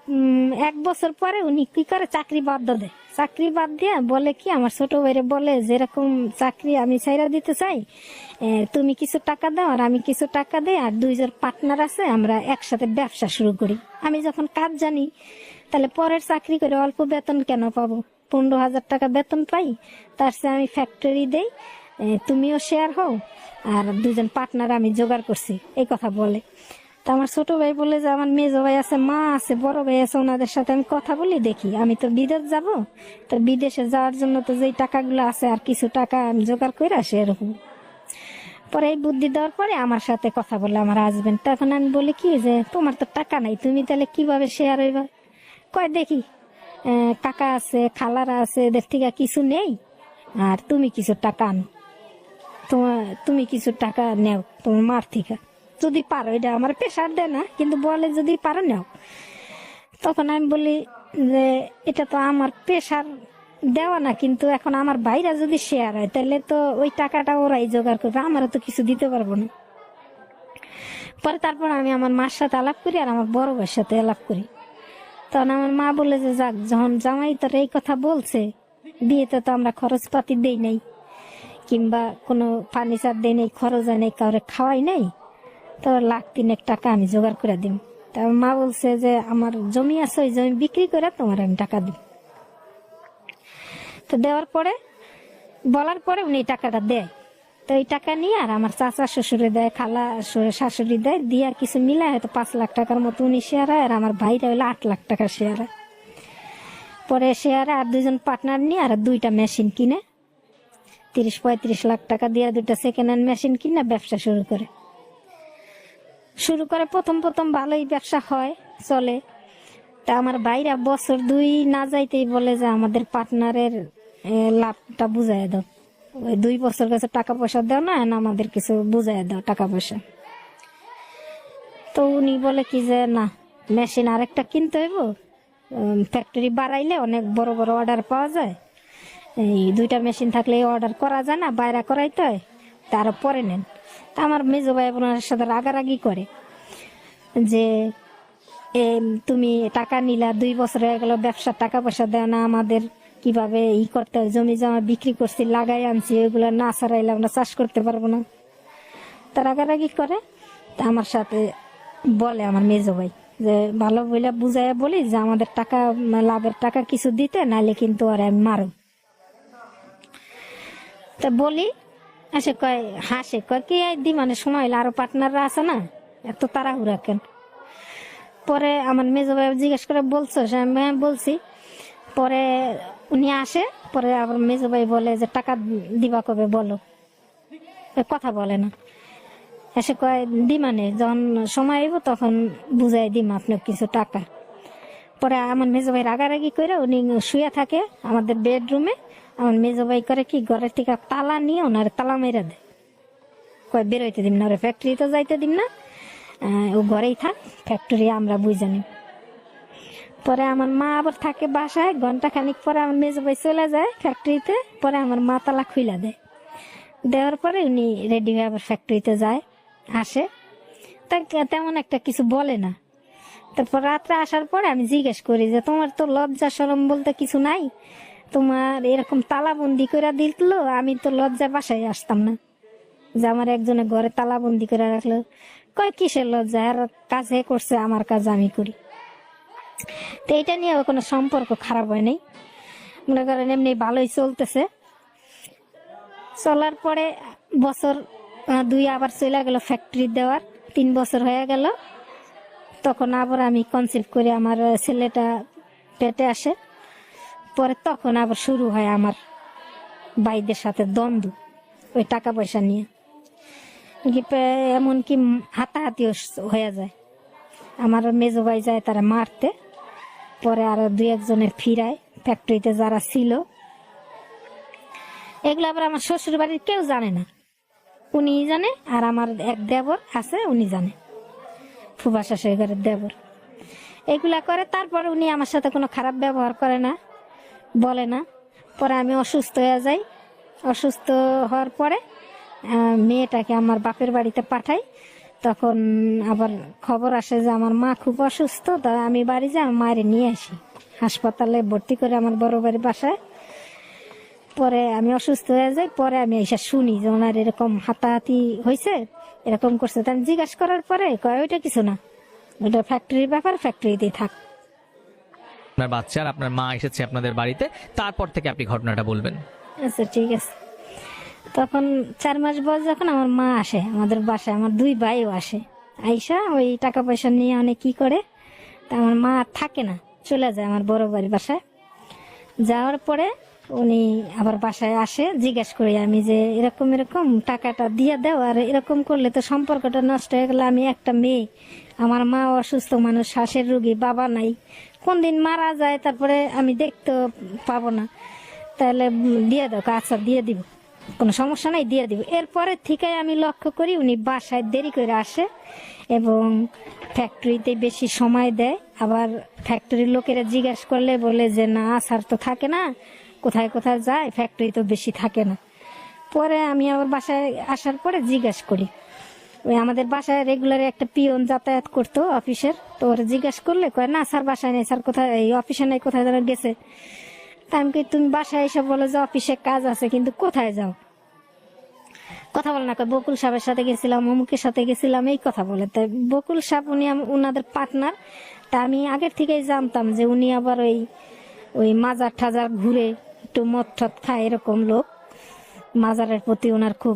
Speaker 1: 1 বছর পরে উনি কি করে চাকরি বাদ দেয়, চাকরি বাদ দিয়ে বলে কি আমার ছোট ভাইরে বলে যেরকম চাকরি আমি ছাইরা দিতে চাই, তুমি কিছু টাকা দাও আর আমি কিছু টাকা দেই, আর 2 জন পার্টনার আছে, আমরা একসাথে ব্যবসা শুরু করি। আমি যখন কাজ জানি তাহলে পরের চাকরি করে অল্প বেতন কেন পাবো, 15,000 টাকা বেতন পাই, তার চেয়ে আমি ফ্যাক্টরি দেই, তুমিও শেয়ার হও, আর 2 জন পার্টনার আমি জোগাড় করছি, এই কথা বলে। তা আমার ছোট ভাই বলে যে আমার মেজো ভাই আছে, মা আছে, বড় ভাই আছে, ওনাদের সাথে আমি কথা বলি, দেখি আমি তো বিদেশ যাব, তো বিদেশে যাওয়ার জন্য তো যেই টাকাগুলো আছে আর কিছু টাকা আমি জোগাড় করে আসি এরকম। পরে এই বুদ্ধি দেওয়ার পরে আমার সাথে কথা বলে আমার হাজবেন্ড। তখন আমি বলি কি যে তোমার তো টাকা নাই, তুমি তাহলে কিভাবে শেয়ার হইবা। কয় দেখি কাকা আছে, খালারা আছে, এদের থেকে কিছু নেই, আর তুমি কিছু টাকা আনো, তুমি কিছু টাকা নেও তোমার মার থেকে, যদি পারো। এটা আমার প্রেশার দেয় না, কিন্তু বলে যদি পারো নেও। তখন আমি বলি যে এটা তো আমার প্রেশার দেওয়া না, কিন্তু এখন আমার ভাইরা যদি শেয়ার হয় তাহলে তো ওই টাকাটা ওরাই জোগাড় করবে, আমারও তো কিছু দিতে পারবো না। পরে তারপর আমি আমার মার সাথে আলাপ করি আর আমার বড় ভাইয়ের সাথে আলাপ করি। তখন আমার মা বলে যে যাক, যখন জামাই তোর এই কথা বলছে, বিয়েতে তো আমরা খরচপাতি দেই নাই, কিংবা কোনো ফার্নিচার দেই নাই, খরচ হয় নাই, কাউরে খাওয়াই নাই, তো 1,03,000 টাকা আমি জোগাড় করে দিই। তার মা বলছে যে আমার জমি আছে, ওই জমি বিক্রি করে তোমার আমি টাকা দিই। তো দেওয়ার পরে বলার পরে উনি টাকাটা দেয়। তো এই টাকা নিয়ে আর আমার চাচা শ্বশুরে দেয়, খালা শাশুড়ি দেয়, দিয়ে আর কিছু মিলায় হয়তো 5 লাখ টাকার মতো উনি শেয়ার হয়, আর আমার ভাইরা হইলো 8 লাখ টাকা শেয়ার হয়। পরে শেয়ারে আর 2 জন পার্টনার নিয়ে আর 2টা মেশিন কিনে 30-35 লাখ টাকা দিয়ে 2টা সেকেন্ড হ্যান্ড মেশিন কিনে ব্যবসা শুরু করে প্রথম ভালোই ব্যবসা হয়, চলে। তা আমার ভাইরা বছর 2 না যাইতেই বলে যে আমাদের পার্টনারের লাভটা বুঝাই দাও, ওই 2 বছর কাছে টাকা পয়সা দাও না, আমাদের কিছু বুঝাই দাও টাকা পয়সা। তো উনি বলে কি যে না, মেশিন আরেকটা কিনতে হইব, ফ্যাক্টরি বাড়াইলে অনেক বড় বড় অর্ডার পাওয়া যায়, এই 2টা মেশিন থাকলে অর্ডার করা যায় না, বাইরে করাইতে হয়, তারও পরে নেন। তা আমার মেজো ভাই ওনার সাথে রাগারাগি করে যে তুমি টাকা নিলা, 2 বছর হয়ে গেল, ব্যবসার টাকা পয়সা দেয় না আমাদের, কিভাবে করতে হয়, জমি জমা বিক্রি করছি, লাগাই আনছি, ওইগুলো না ছাড়াইলে আমরা চাষ করতে পারবো না। তা রাগারাগি করে। তা আমার সাথে বলে আমার মেজো ভাই যে ভালো বলে বুঝাইয়া বলি যে আমাদের টাকা, লাভের টাকা কিছু দিতে, নাইলে কিন্তু আর আমি মারো। তা বলি, আসে কয়, হাসে, কয় কি দি, মানে সময় হইলে আরো পার্টনাররা আছে না, এত তাড়াহুড়া কেন? পরে আমার মেজো ভাই জিজ্ঞেস করে বলছো, আমি বলছি। পরে উনি আসে, পরে আবার মেজো ভাই বলে যে টাকা দিবা কবে বলো, কথা বলে না। এসে কয় দি, মানে যখন সময় আইব তখন বুঝাই দিম আপনার কিছু টাকা। পরে আমার মেজো ভাই রাগারাগি করে উনি শুয়ে থাকে আমাদের বেডরুমে। আমার মেজো ভাই করে কি, ঘরের থেকে তালা নিয়ে ওনার তালা মেরে দেয়, কয় বেরোইতে দিম না, ওরা ফ্যাক্টরি তো যাইতে দিম না, ও ঘরেই থাক, ফ্যাক্টরি আমরা বুঝে নিব। পরে আমার মা আবার থাকে বাসায়, ঘন্টাখানিক পরে আমার মেজো ভাই চলে যায় ফ্যাক্টরিতে। পরে আমার মা তালা খুইলা দেয়, দেওয়ার পরে উনি রেডি হয়ে আবার ফ্যাক্টরিতে যায়, আসে। তা তেমন একটা কিছু বলে না। তারপর রাত্রে আসার পরে আমি জিজ্ঞেস করি যে তোমার তো লজ্জা শরম বলতে কিছু নাই, তোমার এরকম তালাবন্দি করে দিল, আমি তো লজ্জা বাসায় আসতাম না, যে আমার একজনের ঘরে তালাবন্দি করে রাখলো। কয় কিসের লজ্জা, আর কাজ হে করছে, আমার কাজ আমি করি। তো এটা নিয়ে কোনো সম্পর্ক খারাপ হয় নাই, মনে করেন এমনি ভালোই চলতেছে। চলার পরে বছর 2 আবার চলে গেল ফ্যাক্টরি দেওয়ার, 3 বছর হয়ে গেল। তখন আবার আমি কনসিভ করে আমার ছেলেটা পেটে আসে। পরে তখন আবার শুরু হয় আমার ভাইদের সাথে দ্বন্দ্ব, ওই টাকা পয়সা নিয়ে, এমনকি হাতাহাতিও হয়ে যায়। আমার মেজো ভাই যায় তারা মারতে, পরে আরো 2-1 ফিরায় ফ্যাক্টরিতে যারা ছিল। এগুলো আবার আমার শ্বশুর বাড়ির কেউ জানে না, উনি জানে, আর আমার এক দেবর আছে উনি জানে, ফুফা শাশুড়ি ঘরের দেবর। এগুলা করে। তারপরে উনি আমার সাথে কোনো খারাপ ব্যবহার করে না, বলে না। পরে আমি অসুস্থ হয়ে যাই, অসুস্থ হওয়ার পরে মেয়েটাকে আমার বাপের বাড়িতে পাঠাই। তখন আবার খবর আসে যে আমার মা খুব অসুস্থ, তা আমি বাড়ি যাই, আমার মায়ের নিয়ে আসি, হাসপাতালে ভর্তি করে আমার বড় বাড়ির বাসায়। পরে আমি অসুস্থ হয়ে যাই, পরে আমি এসে শুনি যে ওনার এরকম হাতাহাতি হয়েছে, এরকম করছে। তা আমি জিজ্ঞাসা করার পরে কয় ওইটা কিছু না, ওইটা ফ্যাক্টরির ব্যাপার, ফ্যাক্টরিতেই থাক।
Speaker 2: আপনার বাচ্চা আর আপনার মা এসেছে আপনাদের বাড়িতে, তারপর থেকে আপনি ঘটনাটা বলবেন।
Speaker 1: আচ্ছা ঠিক আছে। তখন 4 মাস বয়স যখন আমার মা আসে আমাদের বাসায়, আমার 2 ভাইও আসে, আইসা ওই টাকা পয়সা নিয়ে অনেক কি করে। তা আমার মা আর থাকে না, চলে যায় আমার বড় বাড়ির বাসায়। যাওয়ার পরে উনি আবার বাসায় আসে, জিজ্ঞেস করি আমি যে এরকম এরকম টাকাটা দিয়ে দাও, আর এরকম করলে তো সম্পর্কটা নষ্ট হয়ে গেল। আমি একটা মেয়ে, আমার মা অসুস্থ মানুষ, শ্বাসের রোগী, বাবা নাই, কোন দিন মারা যায়, তারপরে আমি দেখতে পাবো না, তাহলে দিয়ে দাও। আচ্ছা দিয়ে দিব, কোনো সমস্যা নাই, দিয়ে দিব। এরপরে থেকে আমি লক্ষ্য করি উনি বাসায় দেরি করে আসে এবং ফ্যাক্টরিতে বেশি সময় দেয়। আবার ফ্যাক্টরির লোকেরা জিজ্ঞাসা করলে বলে যে না, স্যার তো থাকে না, কোথায় কোথায় যায়, ফ্যাক্টরি তো বেশি থাকে না। পরে আমি আবার বাসায় আসার পরে জিজ্ঞাসা করি, ওই আমাদের বাসায় রেগুলার একটা পিয়ন যাতায়াত করতো অফিসের, তো ওরা জিজ্ঞাসা করলে কয় না স্যার বাসায় নেই, স্যার কোথায়, এই অফিসে নেই, কোথায় যেন গেছে। তা আমি তুমি বাসায় এসে বলো যে অফিসে কাজ আছে, কিন্তু কোথায় যাও, কথা বলে না। বকুল সাহেবের সাথে গেছিলাম, অমুকের সাথে গেছিলাম, এই কথা বলে। তাই বকুল সাহেব উনি ওনাদের পার্টনার। তা আমি আগের থেকেই জানতাম যে উনি আবার ওই মাজার ঠাজার ঘুরে, একটু মদ ঠদ খায়, এরকম লোক, মাজারের প্রতি ওনার খুব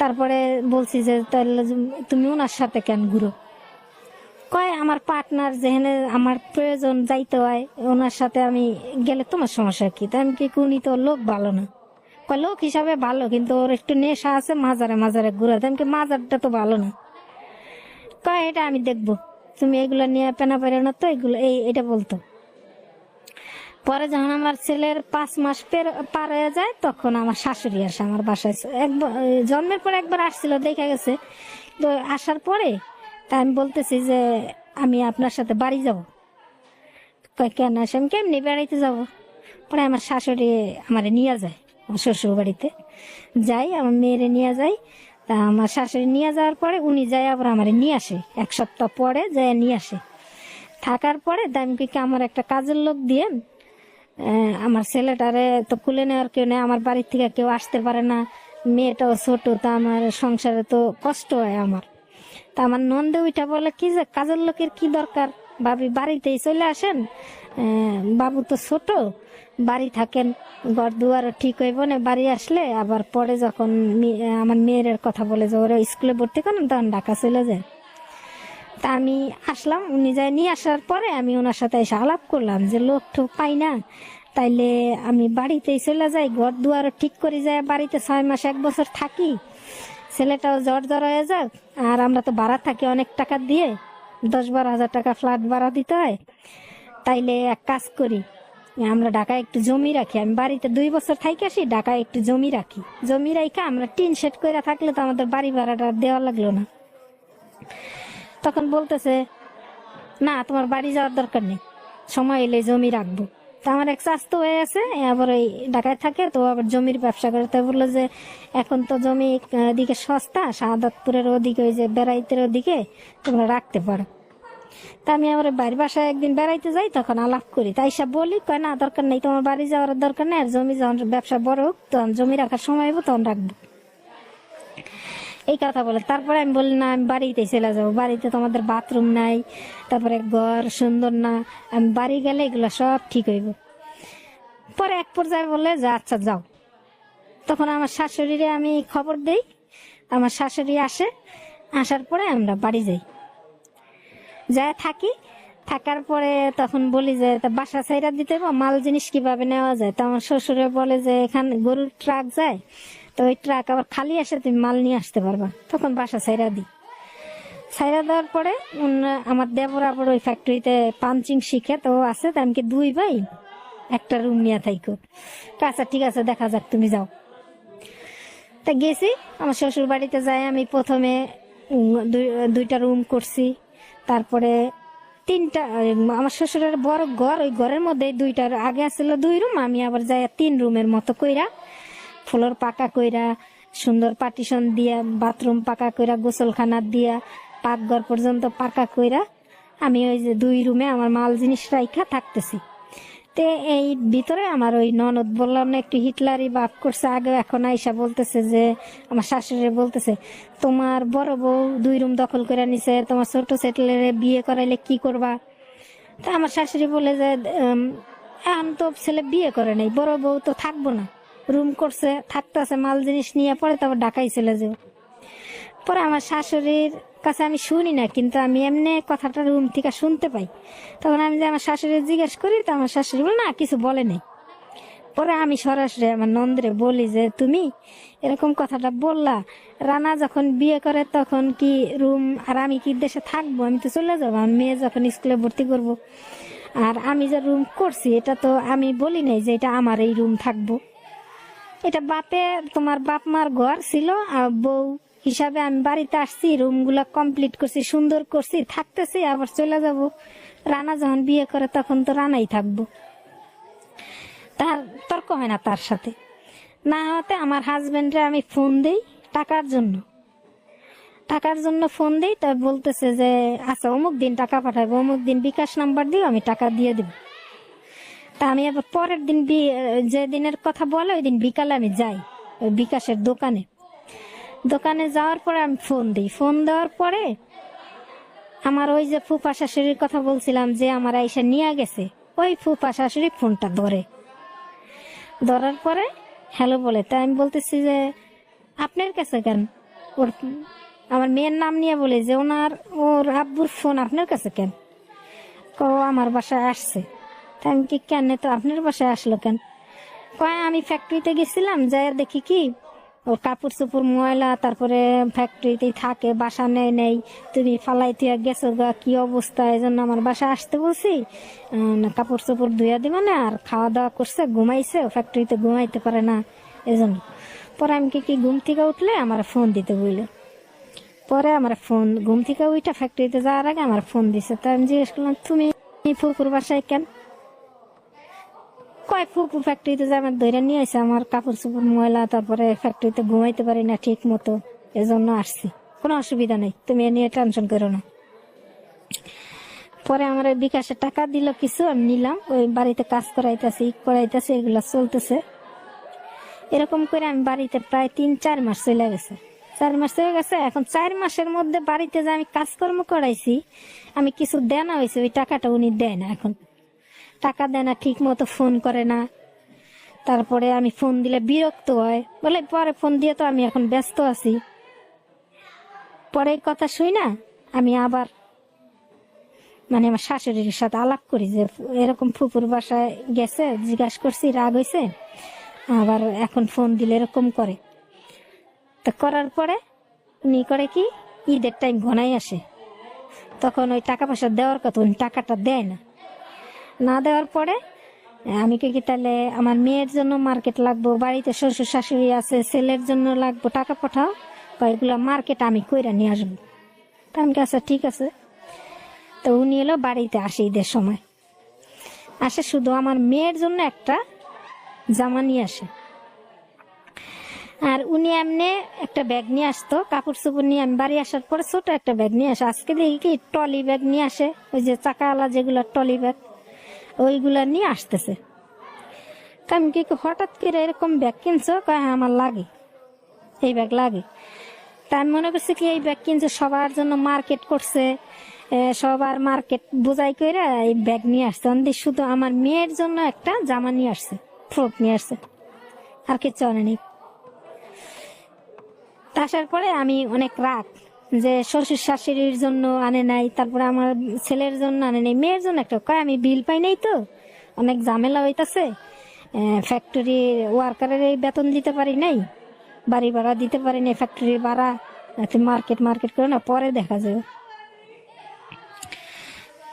Speaker 1: তারপরে বলছি যে তাহলে তুমি ওনার সাথে কেন ঘুরো? কয় আমার পার্টনার, যেখানে আমার প্রয়োজন যাইতে হয় ওনার সাথে আমি গেলে তোমার সমস্যা কি? তাই আমি কি, উনি তো লোক ভালো না। কয় লোক হিসাবে ভালো, কিন্তু ওর একটু নেশা আছে, মাজারে মাজারে ঘুরে। তাই আমি কি, মাজারটা তো ভালো না। কয় এটা আমি দেখবো, তুমি এগুলো নিয়ে পেনা পেরে না তো, এগুলো এটা বলতো। পরে যখন আমার ছেলের 5 মাস পার হয়ে যায়, তখন আমার শাশুড়ি আসে আমার বাসায়। একবার জন্মের পর একবার আসছিল, দেখা গেছে। তো আসার পরে তা আমি বলতেছি যে আমি আপনার সাথে বাড়ি যাব। কয় কেন আসে? আমি কেমনি বেড়াইতে যাব? পরে আমার শাশুড়ি আমারে নিয়ে যায়, আমার শ্বশুর বাড়িতে যাই, আমার মেয়েরে নিয়ে যায়। তা আমার শাশুড়ি নিয়ে যাওয়ার পরে উনি যায় আবার আমারে নিয়ে আসে, 1 সপ্তাহ পরে যায় নিয়ে আসে। থাকার পরে দামকে কি আমার একটা কাজের লোক দিয়ে আমার ছেলেটারে তো কুলে নেওয়ার কেউ নেই, আমার বাড়ির থেকে কেউ আসতে পারে না, মেয়েটাও ছোট, তা আমার সংসারে তো কষ্ট হয় আমার। তা আমার নন্দে ওইটা বলে কি যে কাজের লোকের কি দরকার, ভাবি বাড়িতেই চলে আসেন, বাবু তো ছোট, বাড়ি থাকেন, ঘর দুয়ারও ঠিক হইব না, বাড়ি আসলে আবার পরে যখন আমার মেয়ের কথা বলে যে ওরা স্কুলে ভর্তি করেন তখন ঢাকা চলে যায়। তা আমি আসলাম, উনি যায় নিয়ে আসার পরে আমি ওনার সাথে এসে আলাপ করলাম যে লোক ঠোক পাই না, তাইলে আমি বাড়িতেই চলে যাই, ঘর দুয়ারও ঠিক করে যায়, বাড়িতে 6 মাস 1 বছর থাকি, ছেলেটাও জ্বর হয়ে যাক, আর আমরা তো ভাড়া থাকি অনেক টাকা দিয়ে, 10-12 হাজার টাকা ফ্ল্যাট ভাড়া দিতে হয়। তাইলে এক কাজ করি, আমরা ঢাকায় একটু জমি রাখি, আমি বাড়িতে 2 বছর থাকি আসি, ঢাকায় একটু জমি রাখি, জমি রাখি আমরা টিন শেড করে থাকলে তো আমাদের বাড়ি ভাড়াটা দেওয়া লাগলো না। তখন বলতেছে না তোমার বাড়ি যাওয়ার দরকার নেই, সময় এলে জমি রাখবো। তা আমার এক স্বাস্থ্য হয়ে আছে, আবার ওই ঢাকায় থাকে, তো আবার জমির ব্যবসা করে। তাই বললো যে এখন তো জমি দিকে সস্তা, শাহাদাতপুরের ওদিকে, ওই যে বেড়াইতের ওদিকে তোমরা রাখতে পারো। তা আমি আবার বাড়ির বাসায় একদিন বেড়াইতে যাই, তখন আলাপ করি, তাই সব বলি, কয় না দরকার নেই, তোমার বাড়ি যাওয়ার দরকার নেই, আর জমি যখন ব্যবসা বড় হোক তখন জমি রাখার সময় হবো তখন রাখবো, এই কথা বলে। তারপরে আমি বলি না আমি বাড়িতে চলে যাবো, বাড়িতে তোমাদের বাথরুম নাই, তারপরে ঘর সুন্দর না, আমি বাড়ি গেলে এগুলো সব ঠিক হইব। পরে এক পর্যায়ে বলে যে আচ্ছা যাও। তখন আমার শাশুড়িরে আমি খবর দেই, আমার শাশুড়ি আসে, আসার পরে আমরা বাড়ি যাই, যায় থাকি। থাকার পরে তখন বলি যে তা বাসা ছাইরা দিতে হবে, মাল জিনিস কিভাবে নেওয়া যায়। তো আমার শ্বশুরে বলে যে এখানে গরুর ট্রাক যায়, তো ওই ট্রাক আবার খালি আসে, তুমি মাল নিয়ে আসতে পারবা। তখন বাসা ছাইরা দিই। ছাইরা দেওয়ার পরে আমার দেবর আবার ওই ফ্যাক্টরিতে পাঞ্চিং শিখে তো আছে, তা আমি কি 2 ভাই একটা রুম নিয়ে থাইকো। আচ্ছা ঠিক আছে দেখা যাক, তুমি যাও। তা গেছি আমার শ্বশুর বাড়িতে যাই, আমি প্রথমে 2টা রুম করছি, তারপরে 3টা, আমার শ্বশুরের বড় ঘর, ওই ঘরের মধ্যে 2টার আগে আসছিল 2 রুম, আমি আবার যাই 3 রুমের মতো কইরা, ফ্লোর পাকা কইরা, সুন্দর পার্টিশন দিয়া, বাথরুম পাকা কইরা, গোসলখানা দিয়া, পাকঘর পর্যন্ত পাকা কইরা আমি ওই যে 2 রুমে আমার মাল জিনিস রাইখা থাকতেছি। তে এই ভিতরে আমার ওই ননদ বললাম না একটু হিটলারি ভাব করছে আগে, এখন আইসা বলতেছে যে আমার শাশুড়ি বলতেছে তোমার বড় বউ 2 রুম দখল করে নিছে, তোমার ছোট ছেলের বিয়ে করাইলে কি করবা। তা আমার শাশুড়ি বলে যে এখন তো ছেলে বিয়ে করে নাই, বড় বউ তো থাকবো না, রুম করছে থাকতেছে, মাল জিনিস নিয়ে পরে তারপর ঢাকায় চলে যাও। পরে আমার শাশুড়ির কাছে আমি শুনি না, কিন্তু আমি এমনি কথাটা রুম থেকে শুনতে পাই। তখন আমি যে আমার শাশুড়ি জিজ্ঞেস করি, তো আমার শাশুড়ি বলে না কিছু বলে নাই। পরে আমি সরাসরি আমার নন্দরে বলি যে তুমি এরকম কথাটা বললা, রানা যখন বিয়ে করে তখন কি রুম, আর আমি কি দেশে থাকবো, আমি তো চলে যাবো, আমি মেয়ে যখন স্কুলে ভর্তি করব, আর আমি যে রুম করছি এটা তো আমি বলি নাই যে এটা আমার এই রুম থাকবো, এটা বাপে তোমার বাপ মার ঘর ছিল, আর বউ হিসাবে আমি বাড়িতে আসছি, রুমগুলা কমপ্লিট করছি, সুন্দর করছি, থাকতেছি, আবার চলে যাব। রানা যখন বিয়ে করে তখন তো রানাই থাকবো। তার তর্ক হয় না তার সাথে, না হতে আমার হাজবেন্ডে আমি ফোন দিই টাকার জন্য ফোন দিই, তা বলতেছে যে আচ্ছা অমুক দিন টাকা পাঠাবো, অমুক দিন বিকাশ নাম্বার দিও, আমি টাকা দিয়ে দেব। তা আমি আবার পরের দিন যে দিনের কথা বলে ওই দিন বিকালে আমি যাই ওই বিকাশের দোকানে যাওয়ার পরে আমি ফোন দিই। ফোন দেওয়ার পরে আমার ওই যে ফুফা শাশুড়ির কথা বলছিলাম যে আমার আইসা নিয়ে গেছে, ওই ফুফা শাশুড়ি ফোনটা ধরার পরে হ্যালো বলে। তাই আমি বলতেছি যে আপনার কাছে কেন, ওর আমার মেয়ের নাম নিয়ে বলে যে ওর আব্বুর ফোন আপনার কাছে কেন, আমার বাসায় আসছে। তাই আমি কি কেন তো আপনার বাসায় আসলো কেন, কয় আমি ফ্যাক্টরিতে গেছিলাম, যাই দেখি কি ওর কাপড় চোপড় ময়লা, তারপরে ফ্যাক্টরিতেই থাকে, বাসা নেই, তুমি ফালাই তুই গেছো গা, কি অবস্থা, এই জন্য আমার বাসা আসতে বলছি, কাপড় চোপড় ধুয়া দিবা না, আর খাওয়া দাওয়া করছে, ঘুমাইছে, ফ্যাক্টরিতে ঘুমাইতে পারে না এই জন্য। পরে আমি কি ঘুম থেকে উঠলে আমার ফোন দিতে বললো। পরে আমার ফোন ঘুম থেকে ওইটা ফ্যাক্টরিতে যাওয়ার আগে আমার ফোন দিছে, তাই আমি জিজ্ঞেস করলাম তুমি ফুপুর বাসায় কেন? কয় ফুপু ফ্যাক্টরিতে যে আমার ধরে নিয়ে আসে, আমার কাপড় চোপড় ময়লা, তারপরে ফ্যাক্টরিতে ঘুমাইতে পারি না ঠিক মতো, এজন্য আসছি, কোনো অসুবিধা নেই, তুমি এ নিয়ে টেনশন করো না। পরে আমার বিকাশে টাকা দিল কিছু, আমি নিলাম, ওই বাড়িতে কাজ করাইতেছি এগুলা চলতেছে। এরকম করে আমি বাড়িতে প্রায় 3-4 মাস চলে গেছে। 4 মাস চলে গেছে। এখন 4 মাসের মধ্যে বাড়িতে যে আমি কাজকর্ম করাইছি, আমি কিছু দেনা হয়েছে, ওই টাকাটা উনি দেয় না। এখন টাকা দেয় না, ঠিক মতো ফোন করে না। তারপরে আমি ফোন দিলে বিরক্ত হয়, বলে পরে ফোন দিয়ে তো আমি এখন ব্যস্ত আছি। পরে এই কথা শুই না, আমি আবার মানে আমার শাশুড়ির সাথে আলাপ করি যে এরকম ফুপুর বাসায় গেছে, জিজ্ঞাসা করছি, রাগ হয়েছে, আবার এখন ফোন দিলে এরকম করে। তো করার পরে উনি করে কি, ঈদের টাইম ঘনাই আসে, তখন ওই টাকা পয়সা দেওয়ার কথা, উনি টাকাটা দেয় না। না দেওয়ার পরে আমি কি তাহলে আমার মেয়ের জন্য মার্কেট লাগবো, বাড়িতে শ্বশুর শাশুড়ি আছে, ছেলের জন্য লাগবো, টাকা পাঠাও, এগুলো মার্কেট আমি কইরা নিয়ে আসবো। তা আমি আচ্ছা ঠিক আছে। তো উনি এলো, বাড়িতে আসে ঈদের সময়, আসে শুধু আমার মেয়ের জন্য একটা জামা নিয়ে আসে। আর উনি এমনি একটা ব্যাগ নিয়ে আসতো, কাপড় চোপড় নিয়ে। আমি বাড়ি আসার পরে ছোট একটা ব্যাগ নিয়ে আসে। আজকে দেখি কি ট্রলি ব্যাগ নিয়ে আসে, ওই যে চাকাওয়ালা যেগুলো ট্রলি ব্যাগ, ওইগুলা নিয়ে আসতেছে। তা আমি কি হঠাৎ করে এরকম ব্যাগ কিনছো? কয় হ্যাঁ আমার লাগে, এই ব্যাগ লাগে। তা আমি মনে করছি কি এই ব্যাগ কিনছে সবার জন্য মার্কেট করছে, সবার মার্কেট বোঝাই করে এই ব্যাগ নিয়ে আসছে। শুধু আমার মেয়ের জন্য একটা জামা নিয়ে আসছে, ফ্রক নিয়ে আসছে, আর কিচ্ছু আনেনি। আসার পরে আমি অনেক রাগ যে শ্বশুর শাশুড়ির জন্য আনে নাই, তারপরে আমার ছেলের জন্য আনে নাই, মেয়ের জন্য একটা। কয় আমি বিল পাই নাই তো, অনেক ঝামেলা হইতাছে, ফ্যাক্টরি ওয়ার্কারের এই বেতন দিতে পারি নাই, বাড়ি ভাড়া দিতে পারি নাই, ফ্যাক্টরির ভাড়া, মার্কেট করে না, পরে দেখা যাবে।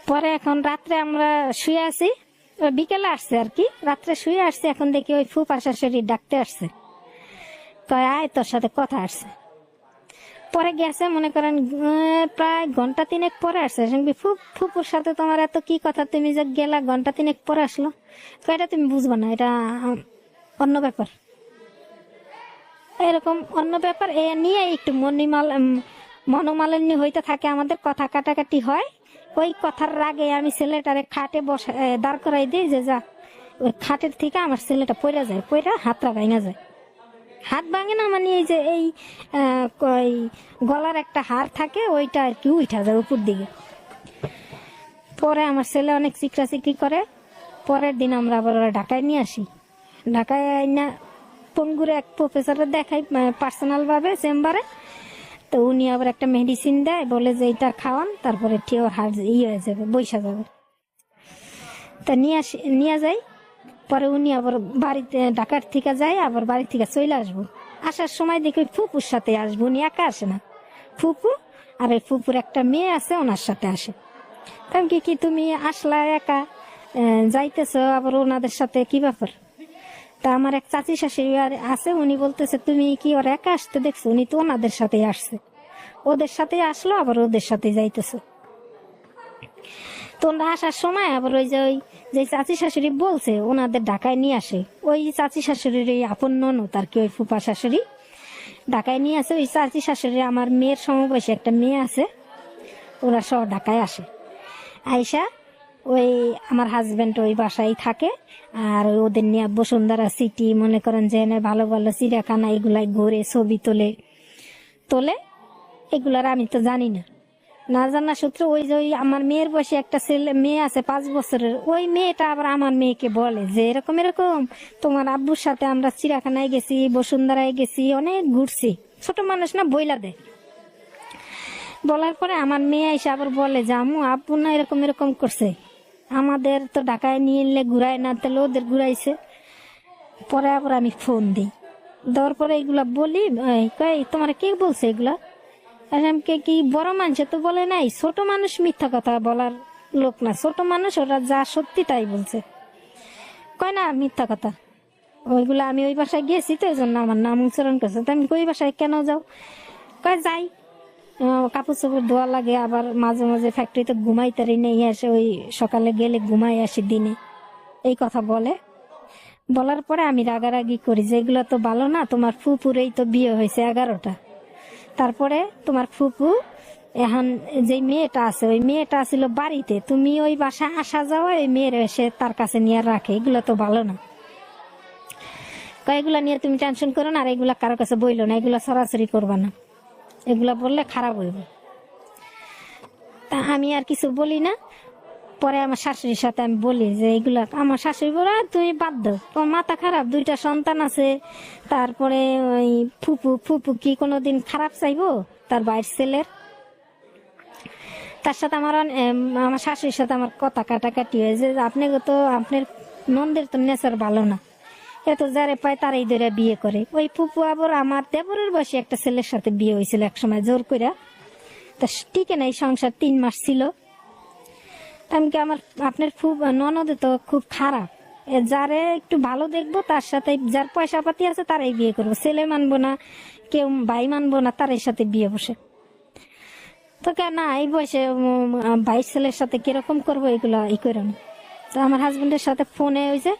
Speaker 1: পরে এখন রাত্রে আমরা শুয়ে আছি, বিকেলে আসছে আর কি, রাত্রে শুয়ে আসছে। এখন দেখি ওই ফুপা শাশুড়ি ডাকতে আসছে, কয় আয় তোর সাথে কথা আসছে। পরে গেছে, মনে করেন প্রায় ঘন্টা 3 পরে আসছে। ফুপুর সাথে তোমার এত কি কথা, তুমি যে গেলা ঘন্টা 3 পরে আসলো? এটা তুমি বুঝবা না, এটা অন্য ব্যাপার, এরকম অন্য ব্যাপার। এ নিয়ে একটু মনোমালিন্য হইতে থাকে, আমাদের কথা কাটাকাটি হয়। ওই কথার রাগে আমি ছেলেটারে খাটে দাঁড় করাই দিই, যে যা, ওই খাটের থেকে আমার ছেলেটা পড়ে যায়, পড়া হাতটা ভাঙা যায়। হাত ভাঙে না মানে এই যে এই গলার একটা হাড় থাকে, ওইটা আর কি উঠা যায় উপর দিকে। পরে আমার ছেলে অনেক চিকরাচিকরি করে। পরের দিন আমরা আবার ওরা ঢাকায় নিয়ে আসি। ঢাকায় না পঙ্গুরে এক প্রফেসরের দেখাই পার্সোনাল ভাবে চেম্বারে। তো উনি আবার একটা মেডিসিন দেয়, বলে যে এটা খাওয়ান, তারপরে ঠিক ওর হাড় হয়ে যাবে, বৈশা যাবে। তা নিয়ে যাই। পরে উনি আবার বাড়িতে ঢাকার থেকে যায়, আবার বাড়ি থেকে চলে আসবো। আসার সময় দেখি ফুপুর সাথে আসবো, উনি একা আসে না, ফুপু আর ওই ফুপুর একটা মেয়ে আছে, ওনার সাথে আসে। কারণ কি তুমি আসলা একা, যাইতেছ আবার ওনাদের সাথে, কি ব্যাপার? তা আমার এক চাচি শাশুড়ি আছে, উনি বলতেছে তুমি কি ওর একা আসতে দেখছো? উনি তো ওনাদের সাথে আসছে, ওদের সাথে আসলো, আবার ওদের সাথে যাইতেছে। তো ওরা আসার সময় আবার ওই যে চাচি শাশুড়ি বলছে ওনাদের ঢাকায় নিয়ে আসে, ওই চাচি শাশুড়ির এই আপন ননদ আর কি, ওই ফুপা শাশুড়ি ঢাকায় নিয়ে আসে। ওই চাচি শাশুড়ি আমার মেয়ের সমবয়সী একটা মেয়ে আছে, ওরা সব ঢাকায় আসে। আইসা ওই আমার হাজবেন্ড ওই বাসায় থাকে, আর ওদের নিয়ে বসুন্ধরা সিটি, মনে করেন যে ভালো ভালো চিড়িয়াখানা, এগুলাই ঘুরে ছবি তোলে। এগুলার আমি তো জানি না, না জানা সূত্রে ওই যে আমার মেয়ের বয়সে একটা মেয়ে আছে 5 বছরের, ওই মেয়েটা আবার আমার মেয়েকে বলে যে এরকম এরকম তোমার আব্বুর সাথে আমরা চিড়িয়াখানায় গেছি, বসুন্ধরায় গেছি, অনেক ঘুরছি। ছোট মানুষ না, বইলা দেয়। বলার পরে আমার মেয়ে এসে আবার বলে যে আম্মু আব্বু না এরকম এরকম করছে, আমাদের তো ঢাকায় নিয়ে এলে ঘুরায় না, তাহলে ওদের ঘুরাইছে। পরে আবার আমি ফোন দিই, দেওয়ার পরে এগুলা বলি, তোমার কে বলছে এগুলা? আমাকে কি বড় মানুষ তো বলে নাই, ছোট মানুষ মিথ্যা কথা বলার লোক না, ছোট মানুষ ওরা যা সত্যি তাই বলছে। কয় না মিথ্যা কথা, ওইগুলো আমি ওই বাসায় গেছি তো এই জন্য আমার নাম উচ্চারণ করছে। তো আমি ওই বাসায় কেন যাও? কয় যাই। কাপড় চোপড় ধোয়া লাগে, আবার মাঝে মাঝে ফ্যাক্টরিতে ঘুমাইতারি নেই, এসে ওই সকালে গেলে ঘুমাই আসি দিনে, এই কথা বলে। বলার পরে আমি রাগারাগি করি যে এগুলো তো ভালো না, তোমার ফুপুরেই তো বিয়ে হয়েছে 11টা, তারপরে তোমার ফুপু এখন যে মেয়েটা আছে ওই মেয়েটা ছিল বাড়িতে, তুমি ওই বাসা আসা যাওয়া ওই মেয়ের এসে তার কাছে নিয়ে রাখে, এগুলো তো ভালো না। এগুলা নিয়ে তুমি টেনশন করো না, আর এগুলা কারো কাছে বইলো না, এগুলা সরাসরি করবা না, এগুলা বললে খারাপ হইব। তা আমি আর কিছু বলি না। পরে আমার শাশুড়ির সাথে আমি বলি যে এগুলা, আমার শাশুড়ি বলে তুমি বাদ দাও, তোমার মাথা খারাপ, 2টা সন্তান আছে, তারপরে ওই ফুপু ফুপু কি কোনোদিন খারাপ চাইবো তার বাইরের ছেলের? তার সাথে আমার শাশুড়ির সাথে আমার কথা কাটাকাটি হয়েছে যে আপনি তো আপনার নন্দের তো নেচার ভালো না, এত যারে পায় তারাই ধরে বিয়ে করে। ওই ফুপু আবার আমার দেবরের বয়সী একটা ছেলের সাথে বিয়ে হয়েছিল একসময় জোর করে, তা টিকে নাই সংসার, 3 মাস ছিল। আমি কি আমার আপনার ননদে তো খুব খারাপ, যারে একটু ভালো দেখবো তার সাথে, যার পয়সা পাতি আছে তারাই বিয়ে করবো, ছেলে মানবো না, কেউ ভাই মানবো না, তারাই সাথে বিয়ে বসে। তো কেন এই বয়সে ভাই ছেলের সাথে কিরকম করবো, এগুলো ই করে না। তো আমার হাজবেন্ডের সাথে ফোনে হয়েছে,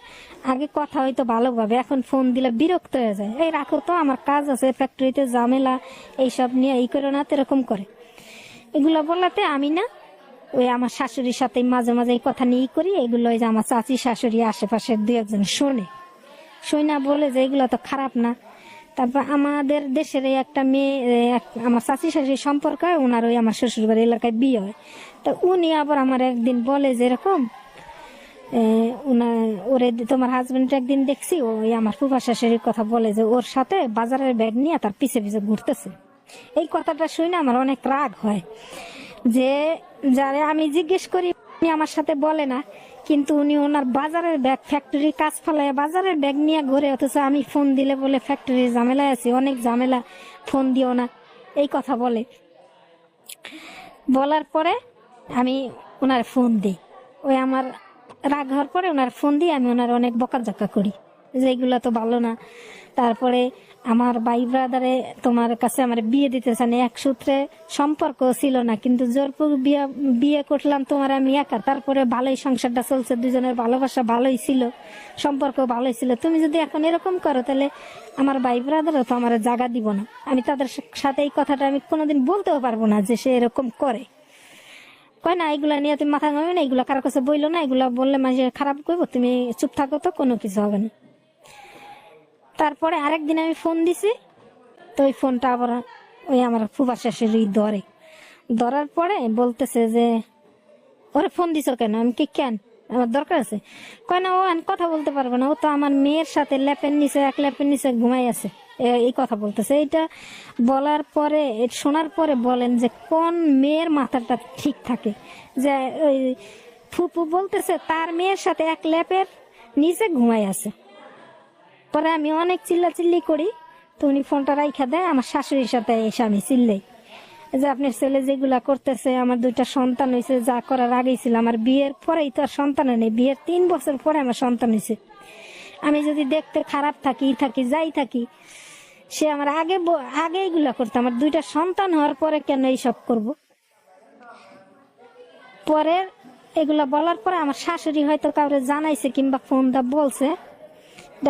Speaker 1: আগে কথা হয়তো ভালোভাবে, এখন ফোন দিলে বিরক্ত হয়ে যায়, এই রাখো তো আমার কাজ আছে, ফ্যাক্টরিতে ঝামেলা, এইসব নিয়ে এই করে না, তো এরকম করে। এগুলো বলাতে আমি না ওই আমার শাশুড়ির সাথে মাঝে মাঝে এই কথা নিয়েই করি, এগুলো ওই যে আমার চাচি শাশুড়ি আশেপাশের 2-1 জন শোনে বলে যে এগুলো তো খারাপ না। তারপর আমাদের দেশের এই একটা মেয়ে, আমার চাচি শাশুড়ির সম্পর্ক হয়, ওনার ওই আমার শ্বশুর বাড়ির এলাকায় বিয়ে হয়। তা উনি আবার আমার একদিন বলে যে এরকম ওরে তোমার হাজবেন্ড একদিন দেখছি, ওই আমার ফুফা শাশুড়ির কথা বলে যে ওর সাথে বাজারের ব্যাগ নিয়ে তার পিছে পিছে ঘুরতেছে। এই কথাটা শুনে আমার অনেক রাগ হয়, যে যারে আমি জিজ্ঞেস করি উনি আমার সাথে বলে না, কিন্তু উনি ওনার বাজারের ব্যাগ, ফ্যাক্টরির কাজ ফেলায় বাজারের ব্যাগ নিয়ে ঘুরে, অথচ আমি ফোন দিলে বলে ফ্যাক্টরির ঝামেলায় আছি, অনেক ঝামেলা, ফোন দিও না, এই কথা বলে। বলার পরে আমি ওনার ফোন দিই, ওই আমার রাগ হওয়ার পরে ওনার ফোন দিয়ে আমি ওনার অনেক বকাঝকা করি যে এগুলো তো ভালো না। তারপরে আমার ভাই ব্রাদারে তোমার কাছে আমার বিয়ে দিতে চান, এক সূত্রে সম্পর্ক ছিল না, কিন্তু জোরপুর বিয়ে করলাম তোমার আমি একা, তারপরে ভালোই সংসারটা চলছে, দুজনের ভালোবাসা ভালোই ছিল, সম্পর্ক ভালোই ছিল। তুমি যদি এখন এরকম করো তাহলে আমার ভাই ব্রাদারও তো আমার জায়গা দিব না, আমি তাদের সাথে এই কথাটা আমি কোনোদিন বলতেও পারবো না যে সে এরকম করে। কয় না এগুলা নিয়ে তুমি মাথা ঘামবে না, এগুলা কারো কাছে বইলো না, এগুলা বললে মানুষের খারাপ করবো, তুমি চুপ থাকো, তো কোনো কিছু হবে না। তারপরে আরেকদিন আমি ফোন দিছি, তো ওই ফোনটা আবার ওই আমার ফুফা শাশুড়ি ধরার পরে বলতেছে যে ওরে ফোন দিছ কেন? আমি কি কেন, আমার দরকার আছে? কয় না ও কথা বলতে পারবে না, ও তো আমার মেয়ের সাথে এক ল্যাপের নিচে ঘুমাই আছে, এই কথা বলতেছে। এইটা বলার পরে, শোনার পরে বলেন যে কোন মেয়ের মাথাটা ঠিক থাকে, যে ওই ফুপু বলতেছে তার মেয়ের সাথে এক ল্যাপের নিচে ঘুমাই আছে। পরে আমি অনেক চিল্লাচিল্লি করি, তো উনি ফোনটা রাইখা দেয়, আমার শাশুড়ির সাথে এসে আমি চিল্লাই যে আপনার ছেলে যেগুলা করতেছে, আমার 2টা সন্তান হয়েছে, যা করার আগেই ছিল, আমার বিয়ের পরেই তো আর সন্তান নেই, বিয়ের 3 বছর পরে আমার সন্তান হয়েছে। আমি যদি দেখতে খারাপ থাকি যাই থাকি, সে আমার আগে এইগুলা করতো, আমার 2টা সন্তান হওয়ার পরে কেন এইসব করব? পরে এগুলা বলার পরে আমার শাশুড়ি হয়তো কাউরে জানাইছে কিংবা ফোন দা বলছে,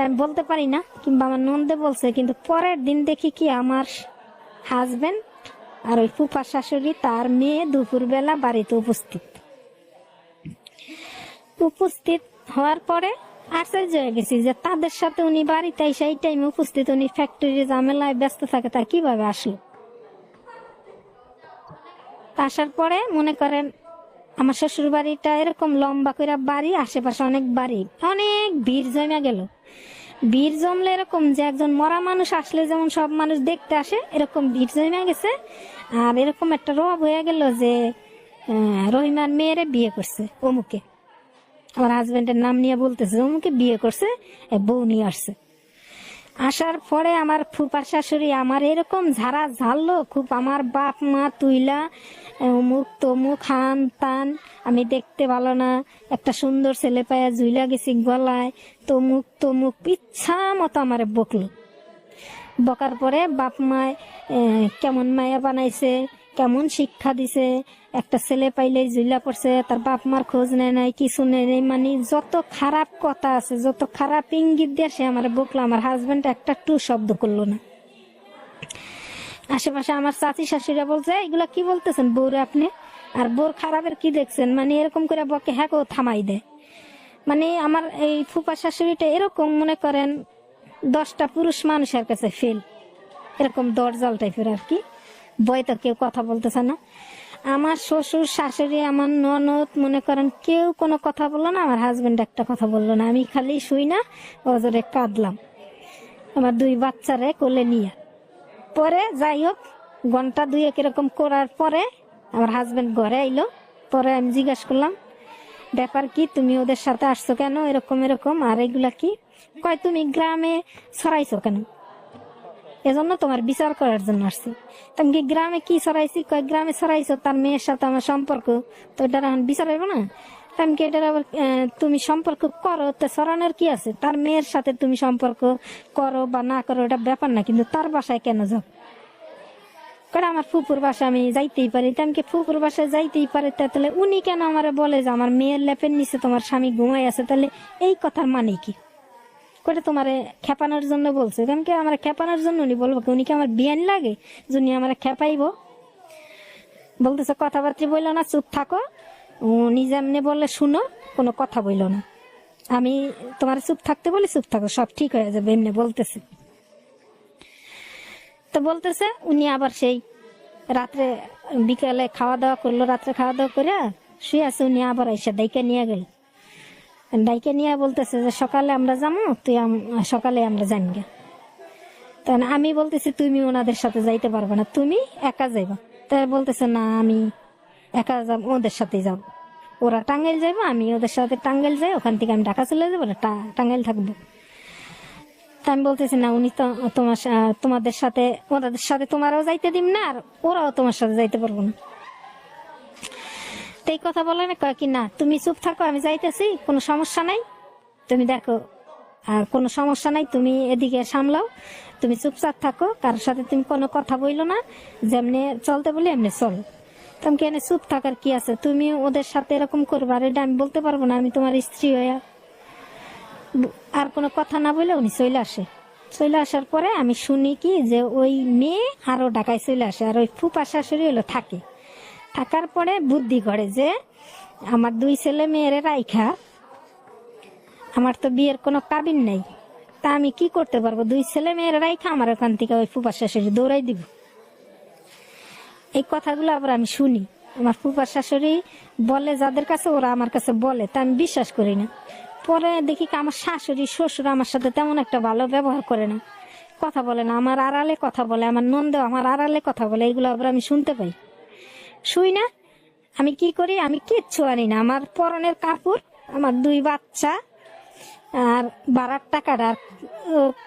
Speaker 1: আমি বলতে পারি না, কিংবা আমার নন্দে বলছে, কিন্তু পরের দিন দেখি কি আমার হাজবেন্ড আর ওই ফুফা শাশুড়ি তার মেয়ে দুপুরবেলা বাড়িতে উপস্থিত হওয়ার পরে আশ্চর্য হয়ে গেছি যে তাদের সাথে উনি বাড়িতে এসে এই টাইমে উপস্থিত, উনি ফ্যাক্টরি ঝামেলায় ব্যস্ত থাকে, তা কিভাবে আসলো? আসার পরে মনে করেন আমার শ্বশুর বাড়িটা এরকম লম্বা করে বাড়ি, আশেপাশে অনেক বাড়ি, অনেক ভিড় জমে গেল। ভিড় জমলে এরকম যে একজন মরা মানুষ আসলে যেমন সব মানুষ দেখতে আসে, এরকম ভিড় জমে গেছে। আর এরকম একটা রব হয়ে গেল যে রহিমার মেয়েরে বিয়ে করছে অমুকে, আমার হাজবেন্ডের নাম নিয়ে বলতেছে অমুকে বিয়ে করছে, বউ নিয়ে আসছে। আসার পরে আমার ফুপার শাশুড়ি আমার এরকম ঝাড়া ঝাড়লো খুব, আমার বাপ মা তুইলা মুখ তমুক খান তান, আমি দেখতে ভালো না, একটা সুন্দর ছেলে পায়া ঝুইলা গেছি গলায়, তমুক ইচ্ছা মতো আমার বকলো। বকার পরে বাপ মায় কেমন মায়া বানাইছে, কেমন শিক্ষা দিছে, একটা ছেলে পাইলে জুইলা পড়ছে, তার বাপ মার খোঁজ নেয় নাই, কিছু নেয় নাই, মানে যত খারাপ কথা আছে, যত খারাপ ইঙ্গিত দিয়ে সে আমার বকলো। আমার হাজবেন্ড একটা টু শব্দ করলো না। আশেপাশে আমার চাচি শাশুড়িরা বলছে, এগুলা কি বলতেছেন বউরে আপনি, আর বউর খারাপের কি দেখছেন, মানে এরকম করে বকে হ্যাঁকেও থামাই দেয়। মানে আমার এই ফুপা শাশুড়িটা এরকম, মনে করেন 10টা পুরুষ মানুষের কাছে ফেল, এরকম দরজাল টাইপের আর কি। বই তো কেউ কথা বলতেছে না। আমার শ্বশুর শাশুড়ি আমার ননদ মনে করেন কেউ কোনো কথা বললো না, আমার হাজবেন্ড একটা কথা বললো না। আমি খালি শুই না ওজরে কাঁদলাম আমার 2 বাচ্চারে কোলে নিয়ে। পরে যাই হোক ঘন্টা 2 এরকম করার পরে আমার হাজবেন্ড ঘরে আইলো। পরে আমি জিজ্ঞাসা করলাম, ব্যাপার কি, তুমি ওদের সাথে আসছো কেন, এরকম এরকম, আর এগুলা কি? কয় তুমি গ্রামে ছড়াইছো কেন, এজন্য তোমার বিচার করার জন্য আসছি। তুমি কি গ্রামে কি ছড়াইছি? কয় গ্রামে ছড়াইছো তার মেয়ের সাথে আমার সম্পর্ক, তো এটা এখন বিচার হইব না? আমি কি এটা আবার তুমি সম্পর্ক করো তো ছড়ানোর কি আছে? তার মেয়ের সাথে তুমি সম্পর্ক করো বা না করো এটা ব্যাপার না, কিন্তু তার বাসায় কেন যাও? কারণ আমার ফুপুর বাসা আমি যাইতেই পারি। আমি কি ফুপুর বাসায় যাইতেই পারি, তাহলে উনি কেন আমারে বলে যে আমার মেয়ের লেপের নিচে তোমার স্বামী ঘুমাই আছে? তাহলে এই কথার মানে কি? করে তোমারে খেপানোর জন্য বলছে। আমি কি আমার খেপানোর জন্য উনি বলবো? উনি কি আমার বিয়ান লাগে যে উনি আমার খেপাইব? বলতেছে কথাবার্তা বললো না, চুপ থাকো, উনি যেমনি বললে শুনো, কোনো কথা বললো না। আমি তোমার চুপ থাকতে বলি, চুপ থাকো, সব ঠিক হয়ে যাবে, এমনি বলতেছে। তো বলতেছে উনি আবার সেই রাত্রে বিকালে খাওয়া দাওয়া করলো, রাত্রে খাওয়া দাওয়া করে শুয়ে আছে। উনি আবার এসে ডাইকে নিয়ে গেল। ডাইকে নিয়ে বলতেছে যে সকালে আমরা যাবো, তুই সকালে আমরা জানি গে। তখন আমি বলতেছি তুমি ওনাদের সাথে যাইতে পারবে না, তুমি একা যাইবা। তাই বলতেছে না আমি একা যাব, ওদের সাথেই যাব। ওরা টাঙ্গাইল যাইবো, আমি ওদের সাথে টাঙ্গাইল যাই, ওখান থেকে আমি ঢাকা চলে যাবো, টাঙ্গাইল থাকবো। তা আমি বলতেছি না, উনি তো তোমাদের সাথে, ওনাদের সাথে তোমারও যাইতে দিম না, আর ওরাও তোমার সাথে যাইতে পারবো না। তো এই কথা বলে না, কয় কি না তুমি চুপ থাকো, আমি যাইতেছি, কোনো সমস্যা নাই, তুমি দেখো, আর কোনো সমস্যা নাই, তুমি এদিকে সামলাও, তুমি চুপচাপ থাকো, কারোর সাথে তুমি কোনো কথা বইলো না, যেমনি চলতে বলি এমনি চলো। তুমি কেন চুপ থাকার কি আছে? তুমি ওদের সাথে এরকম করবে, আর এটা আমি বলতে পারবো না, আমি তোমার স্ত্রী হইয়া। আর কোনো কথা না বলে উনি চলে আসে। চলে আসার পরে আমি শুনি কি যে ওই মেয়ে আরো ঢাকায় চলে আসে, আর ওই ফুপা শাশুড়ি হলো থাকে। থাকার পরে বুদ্ধি করে যে আমার 2 ছেলে মেয়ের রাইখা, আমার তো বিয়ের কোনো কাবিন নেই, তা আমি কি করতে পারবো? 2 ছেলে মেয়ের রাইখা আমার ওখান থেকে ওই ফুপা শাশুড়ি দৌড়াই দিব। এই কথাগুলো আবার আমি শুনি, আমার ফুপা শাশুড়ি বলে যাদের কাছে, ওরা আমার কাছে বলে, তা আমি বিশ্বাস করি না। পরে দেখি কি আমার শাশুড়ি শ্বশুর আমার সাথে তেমন একটা ভালো ব্যবহার করে না, কথা বলে না, আমার আড়ালে কথা বলে, আমার নন্দেও আমার আড়ালে কথা বলে, এগুলো আবার আমি শুনতে পাই। শুই না, আমি কি করি, আমি কিচ্ছু আনি না, আমার পরনের কাপড়, আমার 2 বাচ্চা, আর ভাড়ার টাকাটা, আর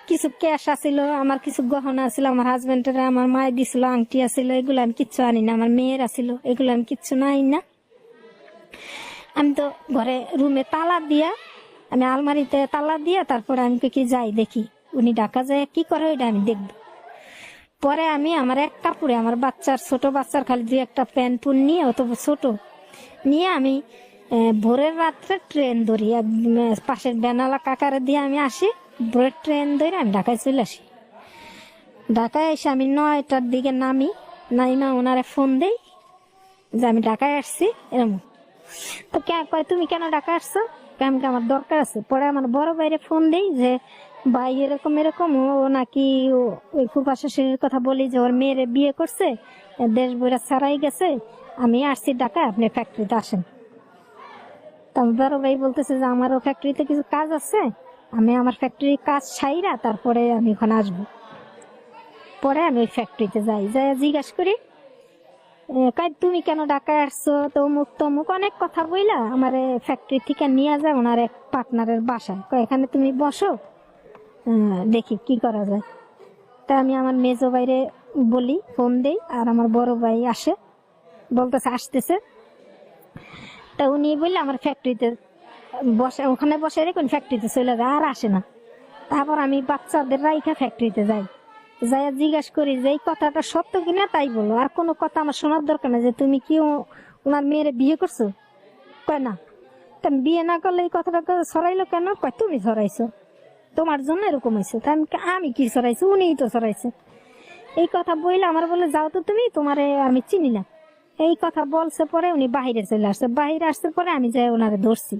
Speaker 1: কিছু ক্যাশ আছিল, আমার কিছু গহনা আছিল, আমার হাজবেন্ডের আমার মায়ের দিছিল আংটি আছিল, এগুলো আমি কিচ্ছু আনি না, আমার মেয়ের আছিল, এগুলো আমি কিচ্ছু নাই না। আমি তো ঘরে রুমে তালা দিয়া, আমি আলমারিতে তালা দিয়া, তারপরে আমি কি যাই দেখি উনি ঢাকা যায় কি করে, ওইটা আমি দেখবো। পরে আমি আমার এক কাপড়ে আমার বাচ্চার, ছোট বাচ্চার খালি 2-1টা প্যান্ট পুন নিয়ে, অত ছোট নিয়ে আমি ভোরের রাত্রে ট্রেন ধরি, পাশের বেনালা কাকারে দিয়ে আমি আসি, ভোরের ট্রেন ধরে আমি ঢাকায় চলে আসি। ঢাকায় এসে আমি 9টার দিকে নাইমা ওনারে ফোন দেই যে আমি ঢাকায় আসছি এরকম। তো কয় তুমি কেন ঢাকা আসছো? আমাকে আমার দরকার আছে। পরে আমার বড় বাইরে ফোন দেই যে ভাই এরকম এরকম, ও নাকি ওই ফুপা শাশুড়ির কথা বলি যে ওর মেয়েরে বিয়ে করছে, দেশ বইরা ছাড়াই গেছে, আমি আসছি ঢাকা, আপনি ফ্যাক্টরিতে আসেন। তো বড় ভাই বলতেছে যে আমারও ফ্যাক্টরিতে কিছু কাজ আছে, আমি আমার ফ্যাক্টরির কাজ ছাইরা তারপরে আমি ওখানে আসবো। পরে আমি ওই ফ্যাক্টরিতে যাই, জিজ্ঞাসা করি তুমি কেন ঢাকায় আসছো, তো অমুক তমুক অনেক কথা বইলা আমার ফ্যাক্টরি থেকে নিয়ে যায় ওনার এক পার্টনারের বাসায়, এখানে তুমি বসো, দেখি কি করা যায়। তা আমি আমার মেজো ভাইরে বলি, ফোন দেই, আর আমার বড় ভাই আসে, বলতেছে আসতেছে। তা উনি বললে আমার ফ্যাক্টরিতে বসে, ওখানে বসে রেখে ফ্যাক্টরিতে চলে যায়, আর আসে না। তারপর আমি বাচ্চাদের রাইখা ফ্যাক্টরিতে যাই। যাইয়া জিজ্ঞাসা করি যে এই কথাটা সত্য কিনা, তাই বলো, আর কোনো কথা আমার শোনার দরকার না। যে তুমি কি ওনার মেয়েরে বিয়ে করছো? কয় না। তা বিয়ে না করলে এই কথাটা ছড়াইলো কেন? কয় তুমি ছড়াইছো, তোমার জন্য এরকম হয়েছে। তাই আমি কি ছড়াইছি? উনিই তো ছড়াইছে। এই কথা বললে আমার বলে যাও তো তুমি, তোমারে আমি চিনি না। এই কথা বলছে পরে উনি বাহিরে চলে আসছে। বাহিরে আসতে পরে আমি যাই ওনারে ধরছি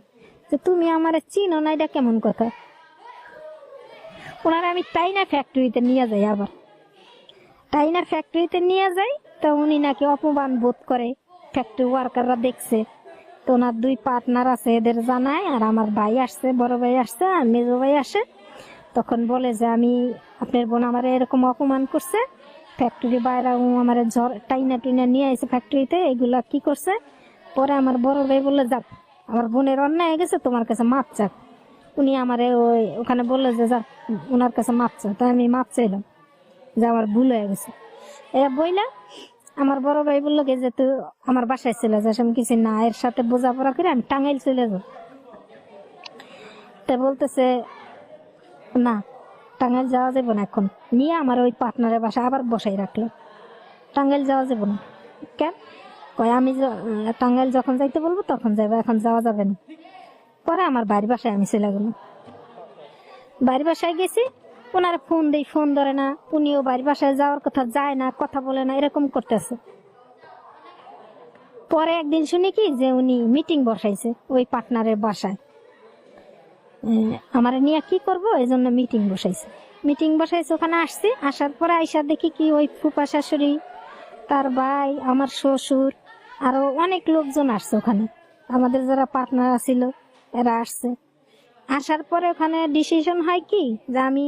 Speaker 1: যে তুমি আমারে চিনো না, এটা কেমন কথা? ওনারা আমি টাইনা ফ্যাক্টরিতে নিয়ে যাই। আবার টাইনা ফ্যাক্টরিতে নিয়ে যাই, তো উনি নাকি অপমান বোধ করে। ফ্যাক্টরি ওয়ার্কাররা দেখছে, তো ওনার দুই পার্টনার আছে, এদের জানায়। আর আমার ভাই আসছে, বড় ভাই আসছে, আর মেজো ভাই আসে। তখন বলে যে আমি আপনার বোন আমার এরকম অপমান করছে, ফ্যাক্টরি বাইরে আমার ঝড় টাইনা টুইনা নিয়ে আসে ফ্যাক্টরিতে, এগুলা কি করছে। পরে আমার বড় ভাই বললে যাক আমার বোনের অন্যায় হয়ে গেছে, তোমার কাছে মাপ চাক। উনি আমারে ওখানে বললো যে যাক ওনার কাছে মাপ চাক। তাই আমি মাপ চাইলাম যে আমার ভুল হয়ে গেছে। এরা বইলা আমার বড় ভাই বললো যে তুই আমার বাসায় চলে যাস। আমি কিছু না, এর সাথে বোঝাপড়া করে আমি টাঙ্গাইল চলে যাব। তা বলতেছে না, টাঙ্গাইল যাওয়া যাবে না এখন। নিয়ে আমার ওই পার্টনারের বাসা আবার বসাই রাখলো। টাঙ্গাইল যাওয়া যাবে না কেন? কয় আমি টাঙ্গাইল যখন যাইতে বলবো তখন যাবো, এখন যাওয়া যাবে না। পরে আমার বাড়ির বাসায় আমি চলে গেলাম। বাড়ির বাসায় গেছি, ওনারা ফোন দেই, ফোন ধরে না। উনিও বাড়ির বাসায় যাওয়ার কথা যায় না, কথা বলে না, এরকম করতেছে। পরে একদিন শুনি কি যে উনি মিটিং বসাইছে ওই পার্টনারের বাসায়, আমার নিয়ে কি করব এই জন্য মিটিং বসাইছে। মিটিং বসাইছে, ওখানে আসছি। আসার পরে আইসা দেখি কি ওই ফুপা শাশুড়ি, তার ভাই, আমার শ্বশুর, আরো অনেক লোকজন আসছে ওখানে। আমাদের যারা পার্টনার ছিল এরা আসছে। আসার পরে ওখানে ডিসিশন হয় কি যে আমি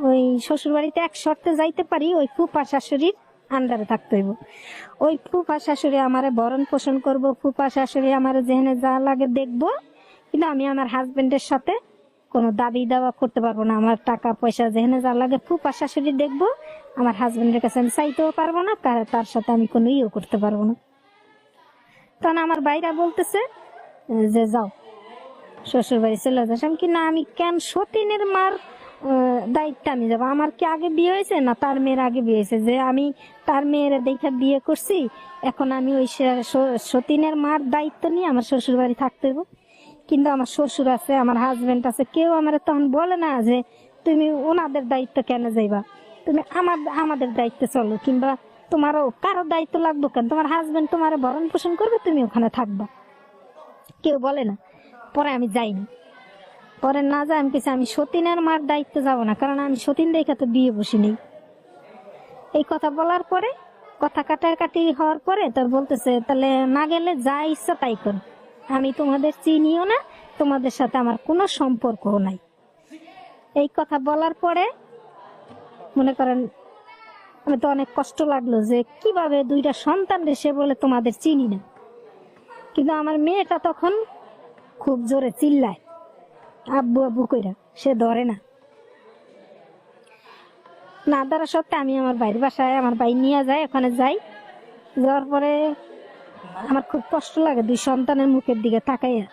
Speaker 1: ওই শ্বশুর বাড়িতে এক শর্তে যাইতে পারি, ওই ফুপা শাশুড়ির আন্ডারে থাকতে হইব। ওই ফুপা শাশুড়ি আমারে ভরণ পোষণ করবো, ফুপা শাশুড়ি আমার যেখানে যা লাগে দেখবো, কিন্তু আমি আমার হাজবেন্ডের সাথে কোনো দাবি দাওয়া করতে পারবো না। আমার টাকা পয়সা যেখানে যা লাগে ফুপা শাশুড়ি দেখবো, আমার হাজবেন্ডের কাছে আমি চাইতেও পারবো না, তার সাথে আমি কোনো ইয়েও করতে পারবো না। তখন আমার বাইরা বলতেছে যে যাও শ্বশুর বাড়ি চলে যাস। আমি কি না, আমি কেন সতীনের মার দায়িত্ব আমি যাবো? আমার কি আগে বিয়ে হয়েছে না তার মেয়ের আগে বিয়ে হয়েছে যে আমি তার মেয়ের দেখে বিয়ে করছি? এখন আমি ওই সতীনের মার দায়িত্ব নিয়ে আমার শ্বশুর বাড়ি থাকতে হইব? কিন্তু আমার শ্বশুর আছে, আমার হাজবেন্ড আছে, কেউ আমার তখন বলে না যে তুমি ওনাদের দায়িত্ব কেন যাইবা, তুমি আমাদের দায়িত্বে চলো, কিংবা তোমারও কারো দায়িত্ব লাগবে কেন, তোমার হাজবেন্ড তোমার ভরণ পোষণ করবে, তুমি ওখানে থাকবা, কেউ বলে না। পরে আমি যাইনি। পরে না যাই আমি কিছু, আমি সতীনের মার দায়িত্ব যাব না, কারণ আমি সতীন দেখা তো বিয়ে বসি নেই। এই কথা বলার পরে কথা কাটাকাটি হওয়ার পরে তার বলতেছে তাহলে না গেলে যা ইচ্ছা তাই কর, আমি তোমাদের চিনিও না, তোমাদের সাথে আমার কোনো সম্পর্কও নাই। এই কথা বলার পরে মনে করেন আমি তো অনেক কষ্ট লাগলো যে কিভাবে দুইটা সন্তান সে বলে তোমাদের চিনি না। কিন্তু আমার মেয়েটা তখন খুব জোরে চিল্লায় আব্বু আব্বু কইরা, সে ধরে না। না ধরা সত্ত্বে আমি আমার ভাইয়ের বাসায়, আমার ভাই নিয়ে যায়, ওখানে যাই। যাওয়ার পরে আমার খুব কষ্ট লাগে দুই সন্তানের মুখের দিকে তাকাইয়া,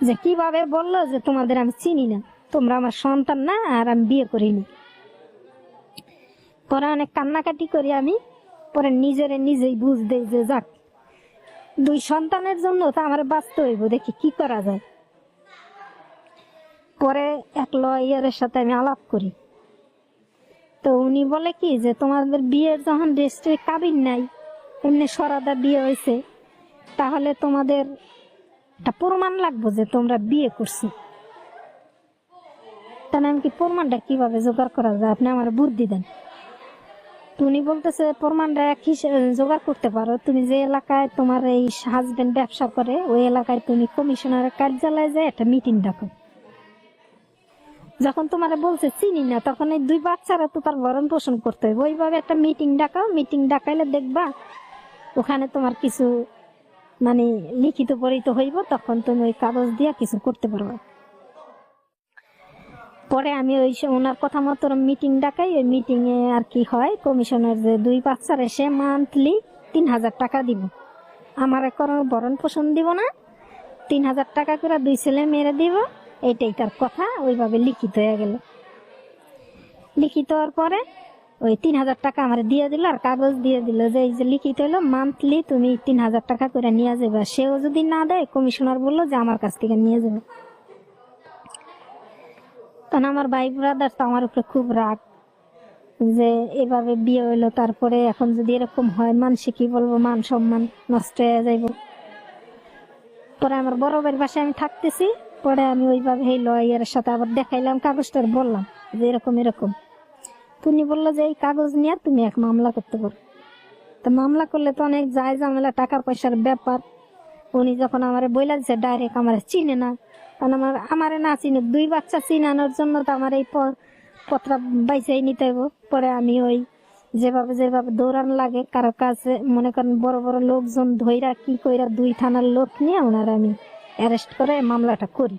Speaker 1: যে কিভাবে বললো যে তোমাদের আমি চিনি না, তোমরা আমার সন্তান না, আর আমি বিয়ে করিনি। পরে অনেক কান্নাকাটি করি আমি। পরে নিজেই বুঝ দেই যে যাক দুই সন্তানের জন্য তো আমার বাঁচতে হইব, দেখি কি করা যায়। পরে এক লয়ারের সাথে আমি আলাপ করি, তো উনি বলে কি যে তোমাদের বিয়ের যখন রেজিস্ট্রি কাবিন নাই, এমনি সরাদা বিয়ে হয়েছে, তাহলে তোমাদের একটা প্রমাণ লাগবে যে তোমরা বিয়ে করছো। তাহলে আমি কি প্রমাণটা কিভাবে জোগাড় করা যায়, আপনি আমার বুদ্ধি দেন। উনি বলতেছে প্রমাণটা এক হিসেবে জোগাড় করতে পারো, তুমি যে এলাকায় তোমার এই হাজবেন্ড ব্যবসা করে ওই এলাকায় তুমি কমিশনারের কার্যালয়ে যায় একটা মিটিং ডাকো। যখন তোমার বলছে চিনি না, তখন এই দুই বাচ্চারা তো তার ভরণ পোষণ করতে হবে, ওইভাবে একটা মিটিং ডাকাও। মিটিং ডাকাইলে দেখবা ওখানে তোমার কিছু মানে লিখিত পরিত হইব, তখন তুমি ওই কাগজ দিয়া কিছু করতে পারবে। পরে আমি ওই ওনার কথা মতো মিটিং ডাকাই। ওই মিটিং এ আর কি হয়, কমিশনার যে দুই বাচ্চার এসে মান্থলি 3000 টাকা দিব, আমার কোনো ভরণ পোষণ দিব না, 3000 টাকা করে দুই ছেলে মেরে দিব, এইটাই তার কথা। ওইভাবে লিখিত হয়ে গেল। লিখিত হওয়ার পরে ওই 3,000 টাকা আমার দিয়ে দিল আর কাগজ দিয়ে দিল যে এই যে লিখিত হলো মান্থলি তুমি 3,000 টাকা করে নিয়ে যাবে। সেও যদি না দেয় কমিশনার বললো যে আমার কাছ থেকে নিয়ে যাবে। তখন আমার ভাই ব্রাদার তো আমার উপরে খুব রাগ যে এভাবে বিয়ে হইলো, তারপরে এখন যদি এরকম হয় মানুষে কি বলবো, মান সম্মান নষ্ট হয়ে যাইব। পরে আমার বড় ভাইয়ের বাসায় আমি থাকতেছি, পরে আমি ওইভাবে এই লয়ারের সাথে আবার দেখাইলাম কাগজটার, বললাম যে এরকম এরকম। তুমি বললো যে এই কাগজ নিয়ে তুমি এক মামলা করতে পারো। তো মামলা করলে তো অনেক যায় ঝামেলা, টাকা পয়সার ব্যাপার। উনি যখন আমারে বইলা দিচ্ছে ডাইরেক্ট আমার চিনে না, কারণ আমারে না চিনে 2 বাচ্চা চিনানোর জন্য তো আমার এই পত্র বাইচাই নিতে হইব। পরে আমি ওই যেভাবে যেভাবে দৌড়ান লাগে কারো কাছে, মনে করেন বড় বড় লোকজন ধইরা কি কইরা 2 থানার লোক নিয়ে ওনার আমি অ্যারেস্ট করে মামলাটা করি।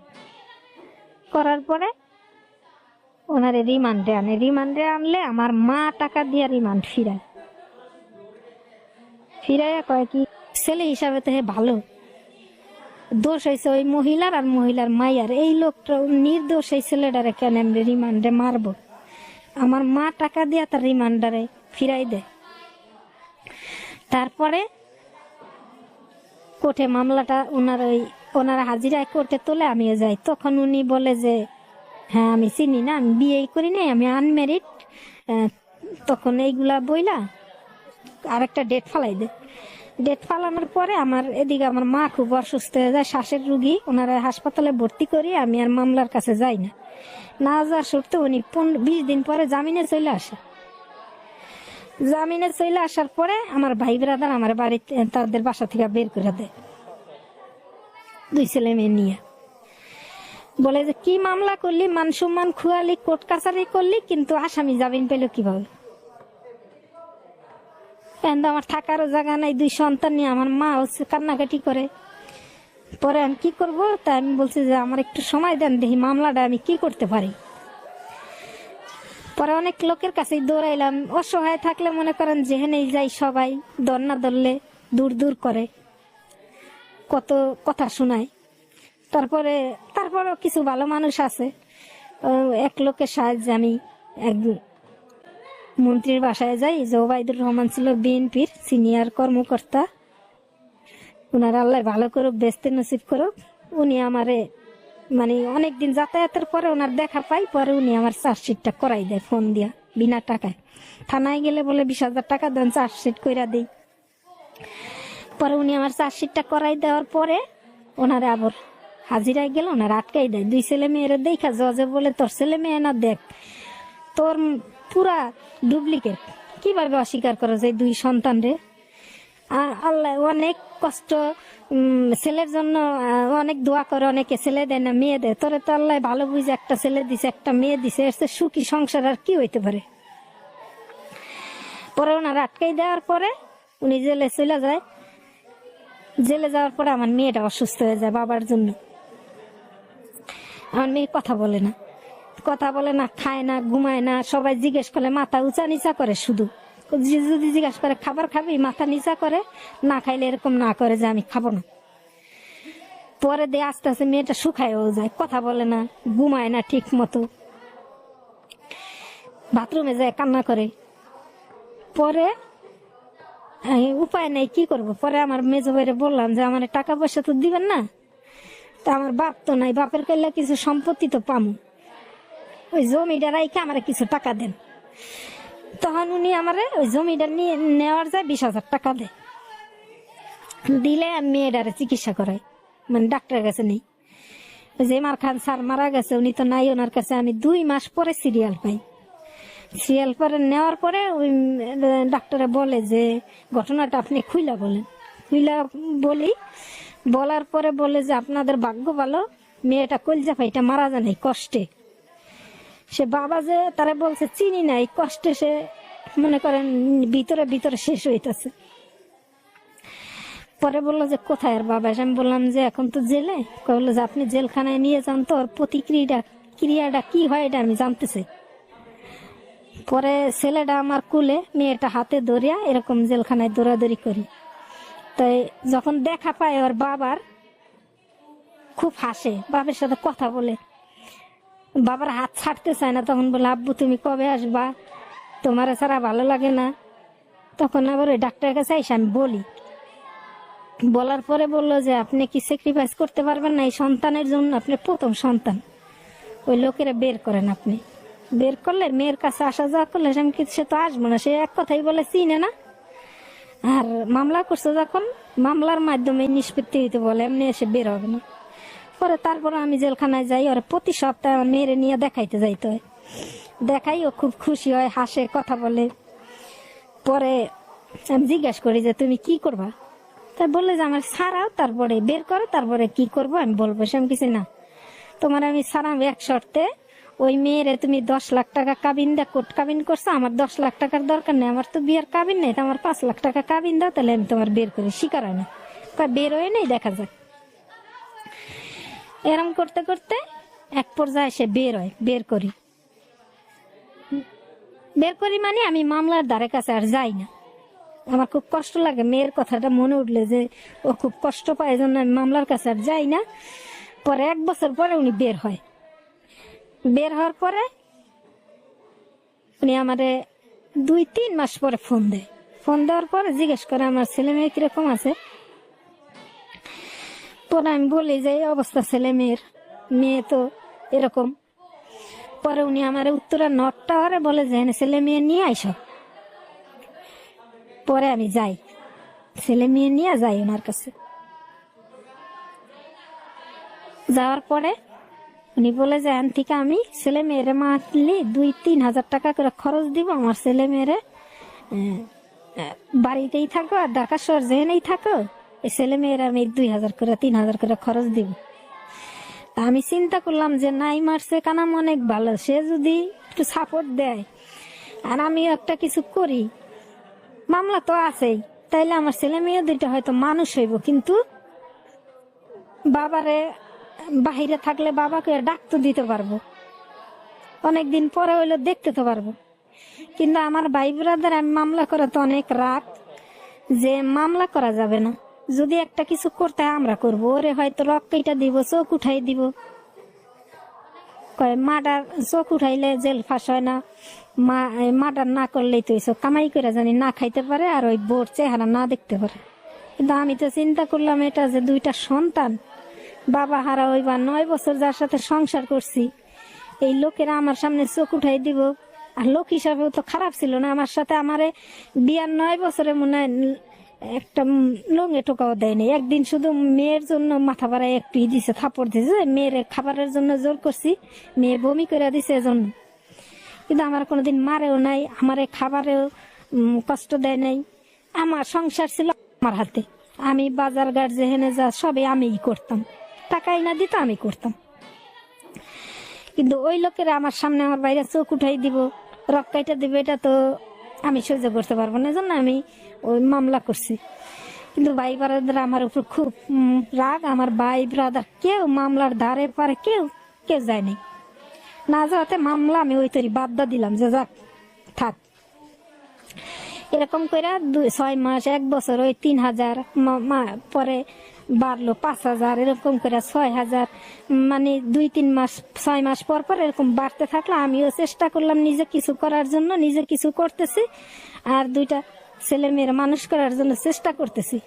Speaker 1: করার পরে ওনারে রিমান্ডে আনে। রিমান্ডে আনলে আমার মা টাকা দিয়ে রিমান্ড ফিরাইয়া কয় কি ছেলে হিসাবে তো হে ভালো, দোষ হয়েছে ওই মহিলার আর মহিলার মাইয়ার। এই লোকটা নির্দোষ, এই ছেলেটারে কেন আমি রিমান্ডে মারবো? আমার মা টাকা দিয়া তার রিমান্ডারে ফিরাই দেয়। তারপরে কোর্টে মামলাটা ওনারা হাজিরায় কোর্টে তোলে, আমিও যাই। তখন উনি বলে যে হ্যাঁ আমি চিনি না, আমি বিয়ে করি নাই, আমি আনম্যারিড। তখন এইগুলা বইলা আরেকটা ডেট ফালাই দেয়। ডেট ফালানোর পরে আমার এদিকে আমার মা খুব অসুস্থ হয়ে যায়, শ্বাসের রুগী। ওনারা হাসপাতালে ভর্তি করি, আমি আর মামলার কাছে যাই না। না যাওয়ার সত্ত্বেও উনি 20 দিন পরে জামিনে চলে আসে। জামিনে চলে আসার পরে আমার ভাই ব্রাদার আমার বাড়িতে তাদের বাসা থেকে বের করে দেয়, 2 ছেলে মেয়ে নিয়ে। বলে যে কি মামলা করলি, মান সম্মান খুয়ালি, কোর্ট কাছারি করলি, কিন্তু আসামি জামিন পেল কিভাবে? আমার থাকারও জায়গা নাই, 2 সন্তান নিয়ে আমার মা হচ্ছে কান্নাকাটি করে। পরে আমি কি করবো, তাই আমি বলছি যে আমার একটু সময় দেন, দেখি মামলাটা আমি কি করতে পারি। পরে অনেক লোকের কাছেই দৌড়াইলাম। অসহায় থাকলে মনে করেন যেখানেই যাই সবাই দর না ধরলে দূর দূর করে, কত কথা শোনায়। তারপরেও কিছু ভালো মানুষ আছে। এক লোকের সাহায্যে আমি এক মন্ত্রীর বাসায় যাই, যে ওবায়দুর রহমান ছিল বিএনপির সিনিয়র কর্মকর্তা। উনার আল্লাহ ভালো করুক, বেস্তে নসিব করুক। উনি আমারে মানে অনেকদিন যাতায়াতের পরে ওনার দেখা পাই, পরে উনি আমার চার্জশিটটা করাই দেয় ফোন দিয়া বিনা টাকায়। থানায় গেলে বলে 20,000 টাকা দেন, চার্জশিট কইরা দিই। পরে উনি আমার চার্জশিটটা করাই দেওয়ার পরে ওনারে আবার হাজিরায় গেল, ওনার আটকাই দেয়। 2 ছেলে মেয়েরা দেখা জজে বলে তোর ছেলে মেয়ে না, দেখ তোর পুরা ডুপ্লিকেট, কিভাবে অস্বীকার করা যায় 2 সন্তান রে? আর আল্লাহ অনেক কষ্ট, ছেলের জন্য অনেক দোয়া করে, অনেকে ছেলে দেয় না মেয়ে দেয়। তোরে তো আল্লাহ ভালো বুঝে একটা ছেলে দিছে, একটা মেয়ে দিছে, এর চেয়ে সুখী সংসার আর কি হইতে পারে? পরে ওনার আটকাই দেওয়ার পরে উনি জেলে চলে যায়। জেলে যাওয়ার পরে আমার মেয়েটা অসুস্থ হয়ে যায় বাবার জন্য। আমার মেয়ে কথা বলে না, খায় না, ঘুমায় না। সবাই জিজ্ঞেস করলে মাথা উঁচা নিচা করে, শুধু যদি জিজ্ঞাসা করে খাবার খাবি, মাথা নিচা করে, না খাইলে এরকম না করে যে আমি খাবো না। পরে দিয়ে আস্তে আস্তে মেয়েটা শুকায়ও যায়, কথা বলে না, ঘুমায় না ঠিক মতো, বাথরুমে যায় কান্না করে। পরে উপায় নেই, কি করব। পরে আমার মেজো ভাইরে বললাম যে আমার টাকা পয়সা তো দিবেন না, তা আমার বাপ তো নাই, বাপের কইলে কিছু সম্পত্তি তো পামু, ওই জমিটা রাইখে আমার কিছু টাকা দেন। তখন উনি আমারে ওই জমিটা নিয়ে নেওয়ার যায় 20,000 টাকা দেয়। দিলে আমি মেয়েটারে চিকিৎসা করাই, মানে ডাক্তারের কাছে নেই। ওই যে এমআর খান স্যার মারা গেছে, উনি তো নাই, ওনার কাছে আমি 2 মাস পরে সিরিয়াল পাই। সিরিয়াল পরে নেওয়ার পরে ওই ডাক্তারে বলে যে ঘটনাটা আপনি খুইলা বলার পরে বলে যে আপনাদের ভাগ্য ভালো, মেয়েটা কলজা ফাইটা মারা যায় নাই কষ্টে। সে বাবা যে তারা বলছে চিনি নাই, কষ্টে সে মনে করেন ভিতরে ভিতরে শেষ হইতেছে। পরে বললো যে কোথায় আর বাবা? আমি বললাম যে এখন তো জেলে। বললো যে আপনি জেলখানায় নিয়ে যান, তো ওর ক্রিয়াটা কি হয় এটা আমি জানতেছি। পরে ছেলেটা আমার কুলে, মেয়েটা হাতে ধরিয়া এরকম জেলখানায় দৌড়াদৌড়ি করি। তাই যখন দেখা পায় ওর বাবার, খুব হাসে, বাবার সাথে কথা বলে। বাবার হাত ছাড়তে চায় না, তখন বলে আব্বু তুমি কবে আসবা, তোমার ছাড়া ভালো লাগে না। তখন আবার ওই ডাক্তারের কাছে এসে আমি বলি, বলার পরে বললো যে আপনি কি স্যাক্রিফাইস করতে পারবেন না এই সন্তানের জন্য, আপনি প্রথম সন্তান, ওই লোকেরা বের করেন। আপনি বের করলে মেয়ের কাছে আসা যাওয়া করলে আমি কিছু, সে তো আসবো না, সে এক কথাই বলে চিনে না। আর মামলা করছে যখন, মামলার মাধ্যমে নিষ্পত্তি হইতে বলে, এমনি এসে বের হবে না। পরে তারপরে আমি জেলখানায় যাই, ওরা প্রতি সপ্তাহে আমার মেয়েরে নিয়ে দেখাইতে যাইতে হয়। দেখাই, ও খুব খুশি হয়, হাসে, কথা বলে। পরে আমি জিজ্ঞাসা করি যে তুমি কি করবা, তাই বললে যে আমার ছাড়াও, তারপরে বের করো, তারপরে কি করবো আমি বলবো। সে আমি কিছু না, তোমার আমি ছাড়াম এক শর্তে, ওই মেয়েরে তুমি 10 লাখ টাকা কাবিন দা, কোর্ট কাবিন করছো, আমার 10 লাখ টাকার দরকার নেই, আমার তো বিয়ের কাবিন নেই, তো আমার 5 লাখ টাকা কাবিন দাও, তাহলে আমি তোমার বের করি। স্বীকার হয় না, বের হয়ে নেই, দেখা যাক। এরম করতে করতে এক পর্যায়ে সে বের হয়, বের করি মানে আমি মামলার ধারে কাছে আর যাই না। আমার খুব কষ্ট লাগে, মেয়ের কথাটা মনে উঠলে যে ও খুব কষ্ট পায়, এই জন্য আমি মামলার কাছে আর যাই না। পরে 1 বছর পরে উনি বের হয়। বের হওয়ার পরে উনি আমারে 2-3 মাস পরে ফোন দেয়। ফোন দেওয়ার পরে জিজ্ঞেস করে আমার ছেলে মেয়ে কিরকম আছে। পরে আমি বলি যে এই অবস্থা ছেলে মেয়ের, মেয়ে তো এরকম। পরে উনি আমার উত্তরা নর্থ টাওয়ারে বলে যে ছেলে মেয়ে নিয়ে আইসো। পরে আমি যাই, ছেলে মেয়ে নিয়ে যাই ওনার কাছে। যাওয়ার পরে উনি বলে যে এখান থেকে আমি ছেলে মেয়েরে মাসলি 2-3 হাজার টাকা করে খরচ দিব, আমার ছেলে মেয়েরে বাড়িতেই থাকো আর ঢাকা শহর যেখানেই থাকো, এই ছেলে মেয়েরা আমি 2,000 করে 3,000 করে খরচ দিব। তা আমি চিন্তা করলাম যে নাই মারছে কানাম অনেক ভালো, সে যদি একটু সাপোর্ট দেয় আর আমি একটা কিছু করি, মামলা তো আছেই, তাইলে আমার ছেলে মেয়ে দুইটা হয়তো মানুষ হইব, কিন্তু বাবারে বাহিরে থাকলে বাবাকে ডাকতে দিতে পারবো, অনেকদিন পরে হইলে দেখতে তো পারবো। কিন্তু আমার ভাই ব্রাদার আমি মামলা করা তো অনেক রাগ, যে মামলা করা যাবে না, যদি একটা কিছু করতে হয় আমরা করবো, ওরে হয়তো রক্তটা দিব, চোখ উঠাই দিব, কয় মার্ডার, চোখ উঠাইলে জেল ফাঁস হয় না, মার্ডার না করলেই তো এইসব কামাই করে জানি না খাইতে পারে আর ওই বোর চেহারা না দেখতে পারে। কিন্তু আমি তো চিন্তা করলাম এটা যে 2টা সন্তান, বাবা হারা হইবা, 9 বছর যার সাথে সংসার করছি, এই লোকেরা আমার সামনে চোখ উঠাই দিব। আর লোক হিসাবেও তো খারাপ ছিল না আমার সাথে, আমারে বিয়ার 9 বছরে মনে হয় একটা লঙ্গে টোকাও দেয়নি। একদিন শুধু মেয়ের জন্য মাথা বাড়ায় একটু দিছে, থাপড় দিছে, মেয়ের খাবারের জন্য জোর করছি, মেয়ে বমি করে দিছে এজন্য। কিন্তু আমার কোনোদিন মারেও নাই, আমার খাবারেও কষ্ট দেয় নাই। আমার সংসার ছিল আমার হাতে, আমি বাজার ঘাট যেখানে যা সবই আমিই করতাম, টাকাই না দিত আমি করতাম। কিন্তু ওই লোকেরা আমার সামনে আমার বাইরে চোখ উঠাই দিব, রক্কাইটা দিবে, এটা তো আমি সহ্য করতে পারবো না, জন্য আমি ওই মামলা করছি। কিন্তু ভাই ব্রাদার আমার উপর খুব রাগ, আমার ভাই ব্রাদার কেউ মামলার ধারে পারে কেউ যায়নি। না যাওয়াতে মামলা আমি ওই তৈরি বাদ দিলাম যে যাক থাক। এরকম করে 6 মাস 1 বছর ওই 3,000, পরে বাড়লো 5,000, এরকম করে 6,000, মানে 2-3 মাস 6 মাস পর পর এরকম বাড়তে থাকলো। আমিও চেষ্টা করলাম নিজে কিছু করার জন্য, নিজে কিছু করতেছি আর 2টা ছেলে মেয়ের মানুষ করার জন্য চেষ্টা করতেছি।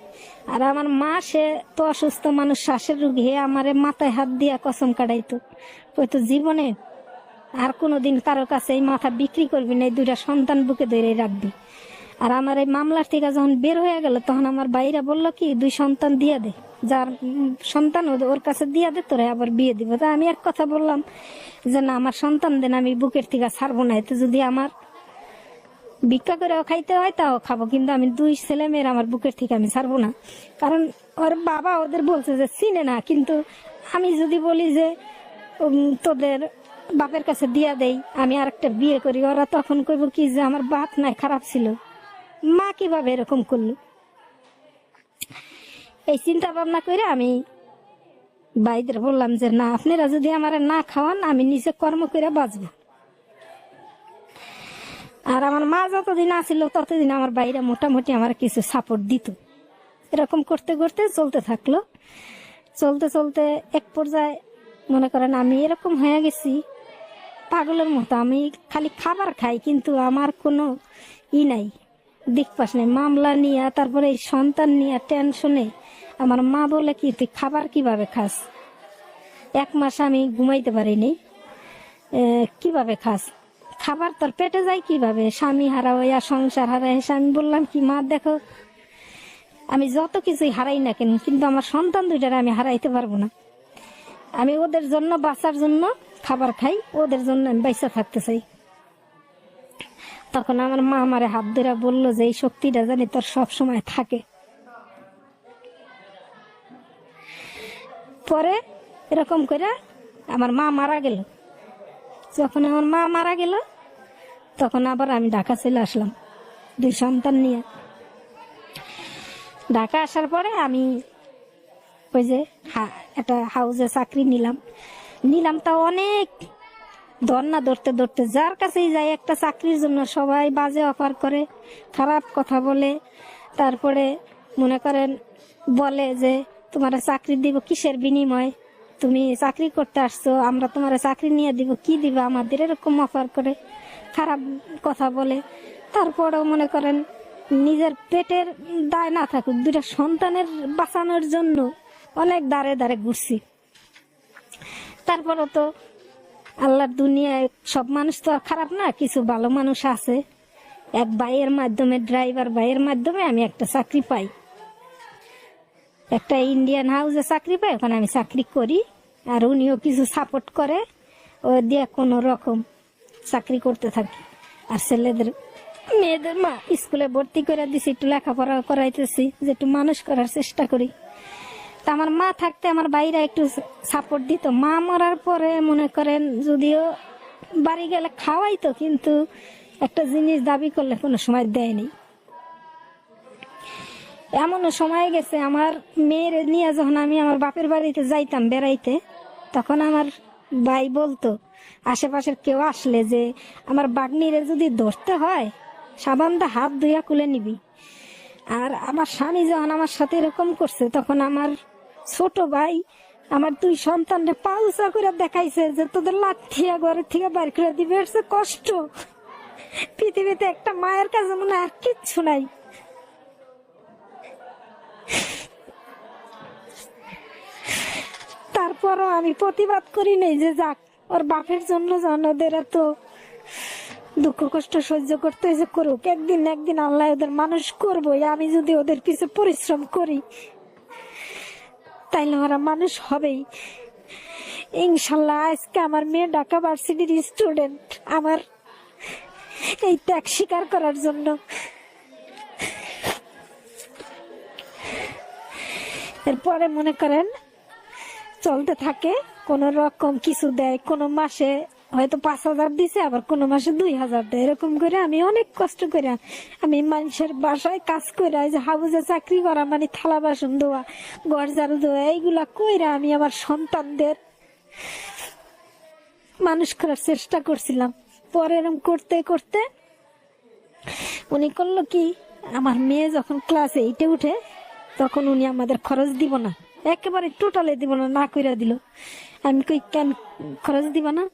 Speaker 1: আর আমার মা, সে তো অসুস্থ মানুষ, শ্বাসের রোগী, হে আমারে মাথায় হাত দিয়া কসম কাটাইতো, হয়তো জীবনে আর কোনোদিন কারো কাছে এই মাথা বিক্রি করবি না, এই 2টা সন্তান বুকে ধরে রাখবি। আর আমার এই মামলার থেকে যখন বের হয়ে গেল, তখন আমার ভাইরা বললো কি 2 সন্তান দিয়ে দে, যার সন্তান ওর কাছে দিয়ে দে, তোরা আবার বিয়ে দিব। তা আমি এক কথা বললাম যে না, আমার সন্তান দেন, আমি বুকের থেকে ছাড়বো না, এতে যদি আমার ভিক্ষা করেও খাইতে হয় তাও খাবো, কিন্তু আমি 2 ছেলে মেয়ের আমার বুকের থেকে আমি ছাড়বো না। কারণ ওর বাবা ওদের বলছে যে চিনে না, কিন্তু আমি যদি বলি যে তোদের বাপের কাছে দিয়া দেই, আমি আরেকটা বিয়ে করি, ওরা তখন কইব কি যে আমার বাপ নাই, খারাপ ছিল, মা কিভাবে এরকম করলো। এই চিন্তা ভাবনা করে আমি ভাইদের বললাম যে না, আপনারা যদি আমার না খাওয়ান, আমি নিজে কর্ম করে বাঁচবো। আর আমার মা যতদিন আসিল ততদিন আমার ভাইরা মোটামুটি আমার কিছু সাপোর্ট দিত। এরকম করতে করতে চলতে থাকলো। চলতে চলতে এক পর্যায়ে মনে করেন আমি এরকম হয়ে গেছি পাগলের মতো, আমি খালি খাবার খাই কিন্তু আমার কোনো নাই, দিকপাস নেই। মামলা নিয়ে, তারপরে এই সন্তান নিয়ে টেনশনে আমার মা বলে কি তুই খাবার কিভাবে খাস, 1 মাস আমি ঘুমাইতে পারিনি। কিভাবে খাস, খাবার তোর পেটে যায় কিভাবে, স্বামী হারা হইয়া সংসার হারাই। আমি বললাম কি মা দেখো, আমি যত কিছুই হারাই না কেন কিন্তু আমার সন্তান 2টার আমি হারাইতে পারবো না। আমি ওদের জন্য, বাঁচার জন্য খাবার খাই, ওদের জন্য আমি বাইসা থাকতে চাই। তখন আমার মা আমারে হাত ধরে বললো যে এই শক্তিটা জানি তোর সব সময় থাকে। পরে এরকম করে আমার মা মারা গেল। যখন আমার মা মারা গেল তখন আবার আমি ঢাকা চলে আসলাম 2 সন্তান নিয়ে। ঢাকা আসার পরে আমি ওই যে একটা হাউসে চাকরি নিলাম তা অনেক ধর্না ধরতে ধরতে যার কাছেই যাই একটা চাকরির জন্য সবাই বাজে অফার করে, খারাপ কথা বলে। তারপরে মনে করেন বলে যে তোমার চাকরি দিব কিসের বিনিময়, তুমি চাকরি করতে আসছো, আমরা তোমার চাকরি নিয়ে দিব, কি দিবা আমাদের, এরকম অফার করে, খারাপ কথা বলে। তারপরেও মনে করেন নিজের পেটের দায় না থাকুক, 2টা সন্তানের বাঁচানোর জন্য অনেক দাঁড়ে দাঁড়ে ঘুরছি। তারপরে তো আল্লাহর দুনিয়ায় সব মানুষ তো আর খারাপ না, কিছু ভালো মানুষ আছে। এক ভাইয়ের মাধ্যমে, ড্রাইভার ভাইয়ের মাধ্যমে আমি একটা চাকরি পাই, একটা ইন্ডিয়ান হাউসে চাকরি পাই, ওখানে আমি চাকরি করি। আর উনিও কিছু সাপোর্ট করে, ও দিয়ে কোনো রকম চাকরি করতে থাকি। আর মেয়েদের মা স্কুলে ভর্তি করে দিছি, একটু লেখাপড়া করাইতেছি, যে একটু মানুষ করার চেষ্টা করি। তা আমার মা থাকতে আমার বাইরে একটু সাপোর্ট দিত। মা মরার পরে মনে করেন যদিও বাড়ি গেলে খাওয়াইতো, কিন্তু একটা জিনিস দাবি করলে কোনো সময় দেয়নি। এমনও সময় গেছে আমার মেয়ের নিয়ে যখন আমি আমার বাপের বাড়িতে যাইতাম বেড়াইতে, তখন আমার ভাই বলতো আশেপাশের কেউ আসলে যে আমার বাগনিরে যদি ধরতে হয় সাবান দা হাত ধুইয়া কুলে নিবি। আর আমার স্বামী যখন আমার সাথে এরকম করছে, তখন আমার ছোট ভাই আমার 2 সন্তানরে পাউচা করে দেখাইছে যে তোদের লাথিয়া ঘরের থেকে বাইর করে দিবে, এর কষ্ট পৃথিবীতে একটা মায়ের কাছে মনে আর কিচ্ছু নাই। তারপরও আমি প্রতিবাদ করি নাই যে যাক, ওর বাপের জন্য যেন ওদের এত দুঃখ কষ্ট সহ্য করতে হয়েছে, করুক, একদিন একদিন আল্লাহ ওদের মানুষ করবোই। আমি যদি ওদের পিছনে পরিশ্রম করি তাইলে ওরা মানুষ হবেই ইনশাল্লাহ। আজকে আমার মেয়ে ঢাকা ভার্সিটির স্টুডেন্ট, আমার এই ত্যাগ স্বীকার করার জন্য। এরপরে মনে করেন চলতে থাকে, কোন রকম কিছু দেয়, কোন মাসে হয়তো 5,000 দিছে, আবার কোন মাসে 2,000 দেয়। এরকম করে আমি অনেক কষ্ট করে আমি মানুষের বাসায় কাজ করে, যে হাউসে চাকরি করা মানে থালা বাসন ধোয়া, ঘর ঝাড়ু দেওয়া, এইগুলা কইরা আমি আমার সন্তানদের মানুষ করার চেষ্টা করছিলাম। পরে এরকম করতে করতে উনি করলো কি, আমার মেয়ে যখন ক্লাস 8-এ উঠে তখন উনি আমাদের খরচ দিব না, একেবারে টোটালে দিব না, না কইরা দিল। আমি কই কেন খরচ দিব না?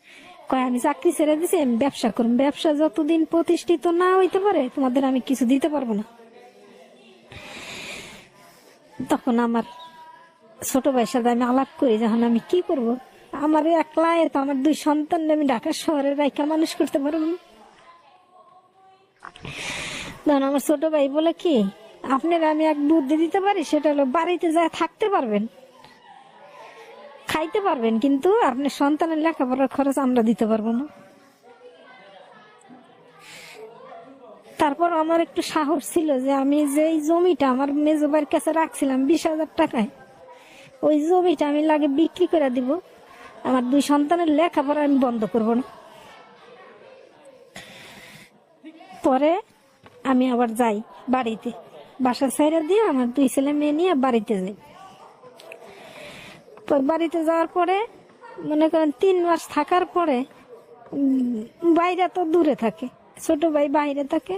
Speaker 1: কয় আমি চাকরি ছেড়ে দিছি, আমি ব্যবসা করব, ব্যবসা যতদিন প্রতিষ্ঠিত না হইতে পারে তোমাদের আমি কিছু দিতে পারবো না। তখন আমার ছোট ভাইয়ের সাথে আমি আলাপ করি, যখন আমি কি করব, আমার একলা তো আমার 2 সন্তান আমি ঢাকা শহরে রাইখা মানুষ করতে পারবো না। তখন আমার ছোট ভাই বলে কি, আপনার আমি এক বুদ্ধি দিতে পারি, সেটা হলো বাড়িতে যা থাকতে পারবেন, খাইতে পারবেন, কিন্তু আপনার সন্তানের লেখাপড়ার খরচ আমরা দিতে পারবো না। তারপর আমার একটু সাহস ছিল যে আমি যে জমিটা আমার মেজবাইয়ের কাছে রাখছিলাম 20,000 টাকায়, ওই জমিটা আমি লাগে বিক্রি করে দিব, আমার 2 সন্তানের লেখাপড়া আমি বন্ধ করব না। পরে আমি আবার যাই বাড়িতে, বাসা ছাইরা দিয়ে আমার 2 ছেলে মেয়ে নিয়ে বাড়িতে যাই। বাড়িতে যাওয়ার পরে মনে করেন 3 মাস থাকার পরে বাইরে তো দূরে থাকে, ছোট ভাই বাইরে থাকে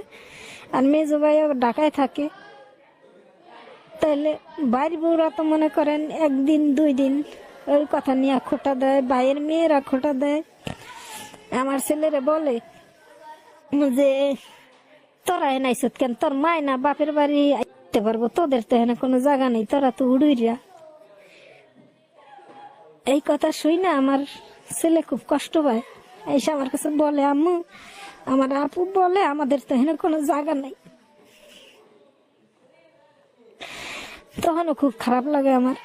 Speaker 1: আর মেজো ভাই ঢাকায় থাকে। তাহলে বাইর বউরা তো মনে করেন 1 দিন 2 দিন ওই কথা নিয়ে খোটা দেয়, ভাইয়ের মেয়েরা খোটা দেয়। আমার ছেলেরে বলে যে তোরা এনাইছত কেন, তোর মায় না বাপের বাড়ি আইতে পারবো, তোদের তো এখানে কোনো জায়গা নেই, তোরা তো উড়ুইরা। এই কথা শুই না আমার ছেলে খুব কষ্ট পায়, এসে আমার কাছে বলে আম্মু, আমার আপু বলে আমাদের তো এখানে কোনো জায়গা নেই। তখনও খুব খারাপ লাগে আমার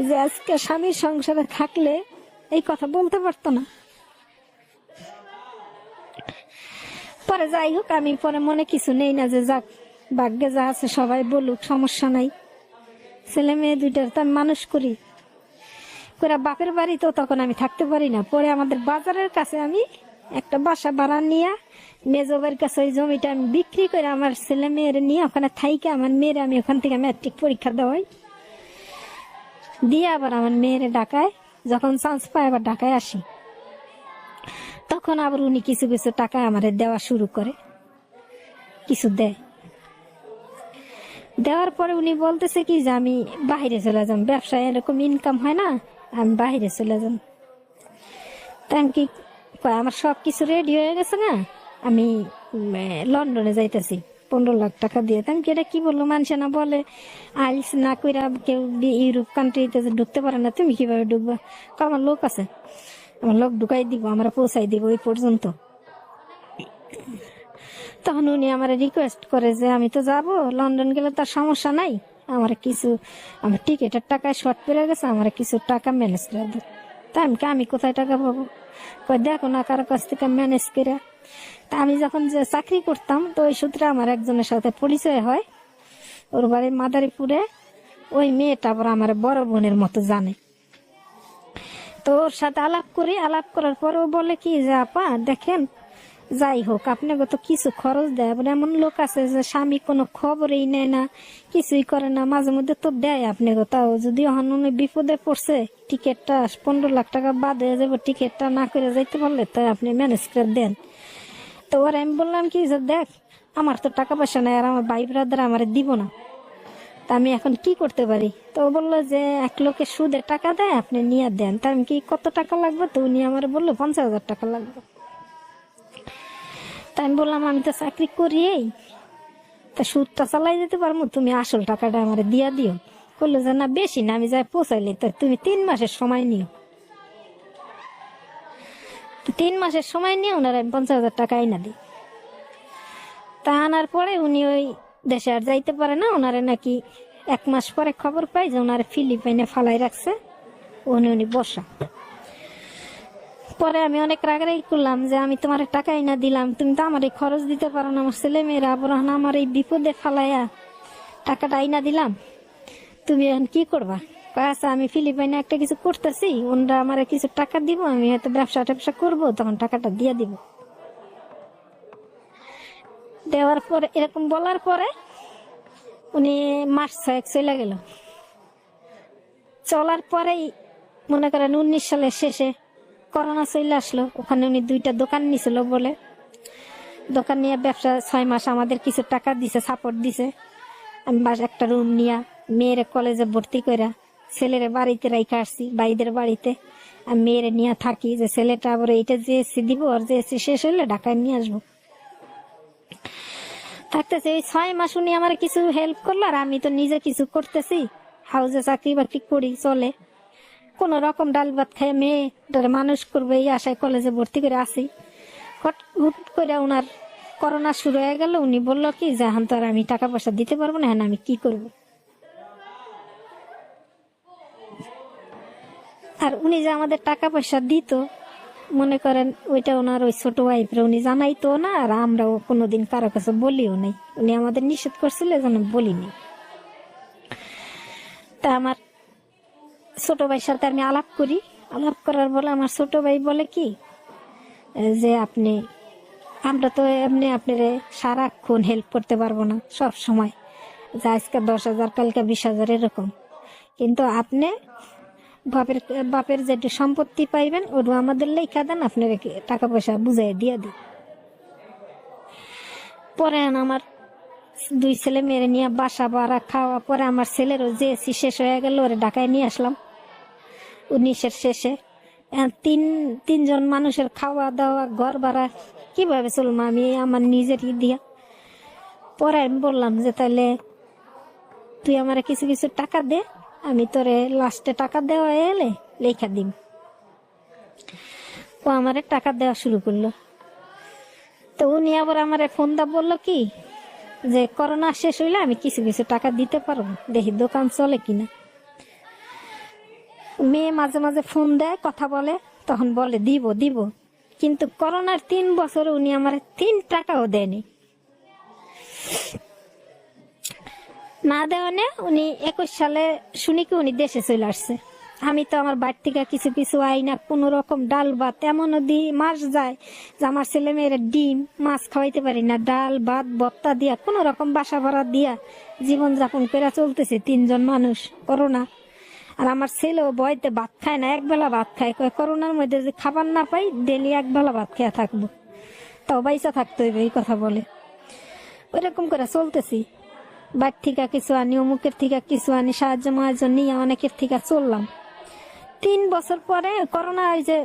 Speaker 1: যে আজকে স্বামীর সংসারে থাকলে এই কথা বলতে পারতো না। পরে যাই হোক, আমি পরে মনে কিছু নেই না, যে যাক ভাগ্যে যা আছে সবাই বলুক, সমস্যা নাই। ছেলে মেয়ে দুইটার তো আমি মানুষ করি করে বাপের বাড়ি, তো তখন আমি থাকতে পারি না। পরে আমাদের বাজারের কাছে আমি একটা বাসা ভাড়া নিয়ে মেজবের কাছে ওই জমিটা আমি বিক্রি করে আমার ছেলে মেয়ের নিয়ে ওখানে থাইকে আমার মেয়ের আমি ওখান থেকে ম্যাট্রিক পরীক্ষা দেওয়াই দিয়ে আবার আমার মেয়ের ঢাকায় যখন চান্স পায় আবার ঢাকায় আসি। তখন আবার উনি কিছু কিছু টাকা আমার দেওয়া শুরু করে, কিছু দেয়। দেওয়ার পরে উনি বলতেছে কি যে আমি বাইরে চলে যাম, ব্যবসায় এরকম ইনকাম হয় না, আমি বাইরে চলে যাম। তাই আমি কি কয়, আমার সব কিছু রেডি হয়ে গেছে না, আমি লন্ডনে যাইতেছি 15 লাখ টাকা দিয়ে। তাই আমি কি এটা কি বললো, মানুষে না বলে আইলস না কইরা কেউ ইউরোপ কান্ট্রিতে ঢুকতে পারে না, তুমি কিভাবে ঢুকবা? আমার লোক আছে, আমার লোক ঢুকাই দিব, আমরা পৌঁছাই দিব ওই পর্যন্ত। তখন উনি আমার রিকোয়েস্ট করে যে আমি তো যাব, লন্ডন গেলে তার সমস্যা নাই, আমার কিছু আমার টিকিটের টাকায় শর্ট পড়ে গেছে, আমার কিছু টাকা ম্যানেজ করে দেয়। তা আমি কোথায় টাকা পাবো? কই দেখো না কারো কাছ থেকে ম্যানেজ করে। তা আমি যখন যে চাকরি করতাম, তো ওই সূত্রে আমার একজনের সাথে পরিচয় হয়, ওর বাড়ি মাদারীপুরে। ওই মেয়েটা আবার আমার বড় বোনের মতো জানে। তো ওর সাথে আলাপ করি, আলাপ করার পরেও বলে কি যে আপা দেখেন, যাই হোক আপনাকে তো কিছু খরচ দেয়, আবার এমন লোক আছে যে স্বামী কোনো খবরই নেয় না, কিছুই করে না, মাঝে মধ্যে তো দেয় আপনাকে। তাও যদি উনি বিপদে পড়ছে, টিকিটটা 15 লাখ টাকা বাদ হয়ে যাবে, টিকিটটা না করে যাইতে পারলে তাই আপনি ম্যানেজ করে দেন। তো ওর আমি বললাম কি যে দেখ আমার তো টাকা পয়সা নেই, আর আমার ভাই ব্রাদার আমার দিব না, তা আমি এখন কি করতে পারি? তো বললো যে এক লোকে সুদে টাকা দেয়, আপনি নিয়ে দেন। তা আমি কি কত টাকা লাগবে? তো উনি আমার বললো 50,000 টাকা লাগবে। তা আমি বললাম আমি তো চাকরি করি, তা সুদটা চালাই যেতে পারবো, তুমি আসল টাকাটা আমার দিয়া দিও। বললো যে না বেশি না, আমি যাই পৌঁছাইলে তা তুমি 3 মাসের সময় নিও। 3 মাসের সময় নিয়ে ওনার আমি 50,000 টাকা আইনা দিই। তা আনার পরে উনি ওই দেশে আর যাইতে পারে না, ওনারে নাকি 1 মাস পরে খবর পাই যে ওনার ফিলিপাইনে ফালাই রাখছে, উনি বসা। পরে আমি অনেক রাগারাগি করলাম যে আমি তোমার টাকা আইনা দিলাম, তুমি তো আমার এই খরচ দিতে পারো না, আমার ছেলে মেয়েরা আবার আমার এই বিপদে ফালাইয়া টাকাটা আইনা দিলাম, তুমি এখন কি করবা? আচ্ছা আমি ফিলিপাইনে একটা কিছু করতেছি, ওনারা আমার কিছু টাকা দিব, আমি হয়তো ব্যবসা ট্যাবসা করবো, তখন টাকাটা দিয়ে দিব। দেওয়ার পরে এরকম বলার পরে উনি মাস 6 চলে গেল। চলার পরেই মনে করেন 19 সালের শেষে করোনা চলে আসলো। ওখানে উনি 2টা দোকান নিছিল বলে, দোকান নিয়ে ব্যবসা 6 মাস আমাদের কিছু টাকা দিছে, সাপোর্ট দিছে। আমি একটা রুম নিয়ে মেয়ের কলেজে ভর্তি কইরা ছেলের বাড়িতে রাইখা আসছি, ভাইদের বাড়িতে। আমি মেয়ের নিয়ে থাকি যে ছেলেটা আবার এইটা জিএসসি দিব, আর জিএসসি শেষ হইলে ঢাকায় নিয়ে আসবো। থাকতেছে ওই 6 মাস উনি আমার কিছু হেল্প করলো, আর আমি তো নিজে কিছু করতেছি, হাউসে চাকরি বাকরি করি, চলে কোন রকম ডাল ভাত খাই মেয়ে মানুষ করবো এই আশায় কলেজে ভর্তি করে আসি। হুট করে ওনার করোনা শুরু হয়ে গেল। উনি বললো কি যে এখন তো আর আমি টাকা পয়সা দিতে পারবো না, হ্যাঁ আমি কি করব? আর উনি যে আমাদের টাকা পয়সা দিত, মনে করেন ওইটা ওনার ওই ছোট ওয়াইফরে উনি জানাইতো না, আর আমরাও কোনোদিন কারো কাছে বলিও নাই। উনি আমাদের নিষেধ করছিল যেন বলিনি। তা আমার ছোট ভাইয়ের সাথে আমি আলাপ করি, আলাপ করার বলে আমার ছোট ভাই বলে কি যে আপনি, আমরা তো এমনি আপনার সারাক্ষণ হেল্প করতে পারবো না সব সময়, যে আজকে 10,000 কালকে 20,000 এরকম, কিন্তু আপনি বাপের যেটা সম্পত্তি পাইবেন ওটা আমাদের লেখা দেন, আপনার টাকা পয়সা বুঝাই দিয়ে দিই। পরে আমার 2 ছেলে মেয়েরে নিয়ে বাসা ভাড়া খাওয়া, পরে আমার ছেলেরও যে শেষ হয়ে গেল, ওরে ঢাকায় নিয়ে আসলাম 19-এর শেষে। তিনজন মানুষের খাওয়া দাওয়া ঘর ভাড়া কিভাবে চলবো আমি আমার নিজেরই দিয়া। পরে আমি বললাম যে তাহলে তুই আমার কিছু কিছু টাকা দে, আমি তোরে লাস্টে টাকা দেওয়া এলে লেখা দিম। ও আমারে টাকা দেওয়া শুরু করলো। তো উনি আবার আমারে ফোন দা বললো কি যে করোনা শেষ হইলে আমি কিছু কিছু টাকা দিতে পারবো, দেখি দোকান চলে কিনা। মেয়ে মাঝে মাঝে ফোন দেয়, কথা বলে, তখন বলে দিব দিব, কিন্তু করোনার 3 বছরে উনি আমার 3 টাকাও দেয়নি। না দেওয়া নে উনি 21 সালে শুনি কি উনি দেশে চলে আসছে। আমি তো আমার বাড়ি থেকে কিছু কিছু আই না, কোন রকম ডাল ভাত এমনও মাস যায় যে আমার ছেলে মেয়েরা ডিম মাছ খাওয়াইতে পারি না, ডাল ভাত ভর্তা দিয়া কোন রকম বাসা ভাড়া দিয়া জীবনযাপন করে চলতেছে 3 জন মানুষ করোনা। আর আমার ছেলেও বয়তে ভাত খায় না, একবেলা ভাত খায়, করোনার মধ্যে যে খাবার না পাই ডেলি একবেলা ভাত খেয়ে থাকবো, তাও বাইসা থাকতে হইবে এই কথা বলে। ওইরকম করে চলতেছি, বাড়ি থেকে কিছু আনি, অমুকের থেকে কিছু আনি, সাহায্য মাহায্য নিয়ে অনেকের থেকে চললাম। 3 বছর পরে করোনা ওই যে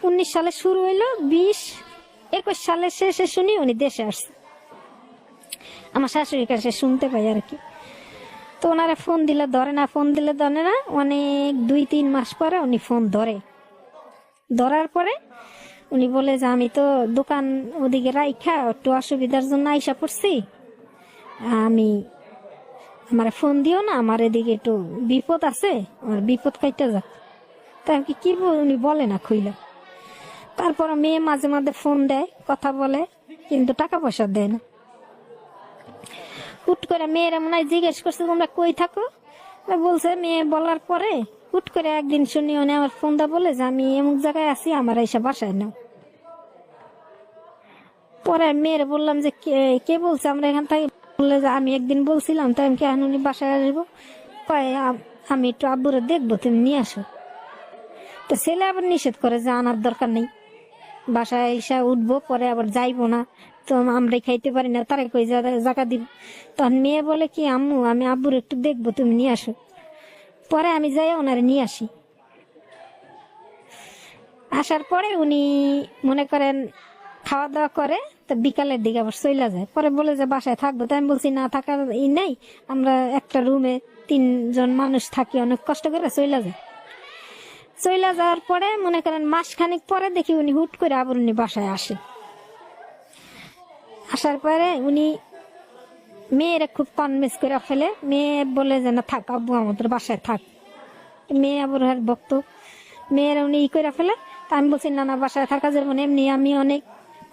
Speaker 1: 19 সালে শুরু হইলো, 20-21 সালের শেষে শুনি উনি দেশে আসছে। আমার শাশুড়ির কাছে শুনতে পাই আর কি। তো ওনারা ফোন দিলে ধরে না, ফোন দিলে ধরে না, অনেক 2-3 মাস পরে উনি ফোন ধরে। ধরার পরে উনি বলে যে আমি তো দোকান ওদিকে রাইখা একটু অসুবিধার জন্য আইসা পড়ছি, আমি আমার ফোন দিও না, আমার এদিকে একটু বিপদ আছে, আমার বিপদ কাইটা যাক। তাই কি উনি বলে না খুইলা। তারপর মেয়ে মাঝে মাঝে ফোন দেয়, কথা বলে, কিন্তু টাকা পয়সা দেয় না। হুট করে মেয়েরা মনে হয় জিজ্ঞেস করছে তোমরা কই থাকো, বলছে মেয়ে বলার পরে হুট করে একদিন শুনি উনি আমার ফোন দা বলে যে আমি এমুক জায়গায় আছি, আমার এসে বাসায় নাও। পরে মেয়েরা বললাম যে কে বলছে আমরা এখান থেকে, বললে যে আমি একদিন বলছিলাম, তাই আমি কেন উনি বাসায় আসবো, কয় আমি একটু আব্বুরে দেখবো, তুমি নিয়ে আসো। তো ছেলে আবার নিষেধ করে যে আনার দরকার নেই, বাসায় এসে উঠবো, পরে আবার যাইবো না, তো আমরাই খাইতে পারি না, তারাই কই জায়গা দিব। তখন মেয়ে বলে কি আম্মু আমি আব্বুর একটু দেখবো, তুমি নিয়ে আসো। পরে আমি যাই ওনারে নিয়ে আসি। আসার পরে উনি মনে করেন খাওয়া দাওয়া করে, তো বিকালের দিকে আবার চইলা যায়। পরে বলে যে বাসায় থাকবো, তাই আমি বলছি না থাকার ই নেই, আমরা একটা রুমে 3 জন মানুষ থাকি, অনেক কষ্ট করে চইলা যায়। চইলা যাওয়ার পরে মনে করেন মাসখানিক পরে দেখি উনি হুট করে আবার উনি বাসায় আসে। আসার পরে উনি মেয়েরা খুব কনভিন্স করে ফেলে, মেয়ে বলে যে না থাক আব্বু আমাদের বাসায় থাক। মেয়ে আবার ভক্ত, মেয়েরা উনি ই করে ফেলে। তা আমি বলছি না না বাসায় থাকা যাবে না, এমনি আমি অনেক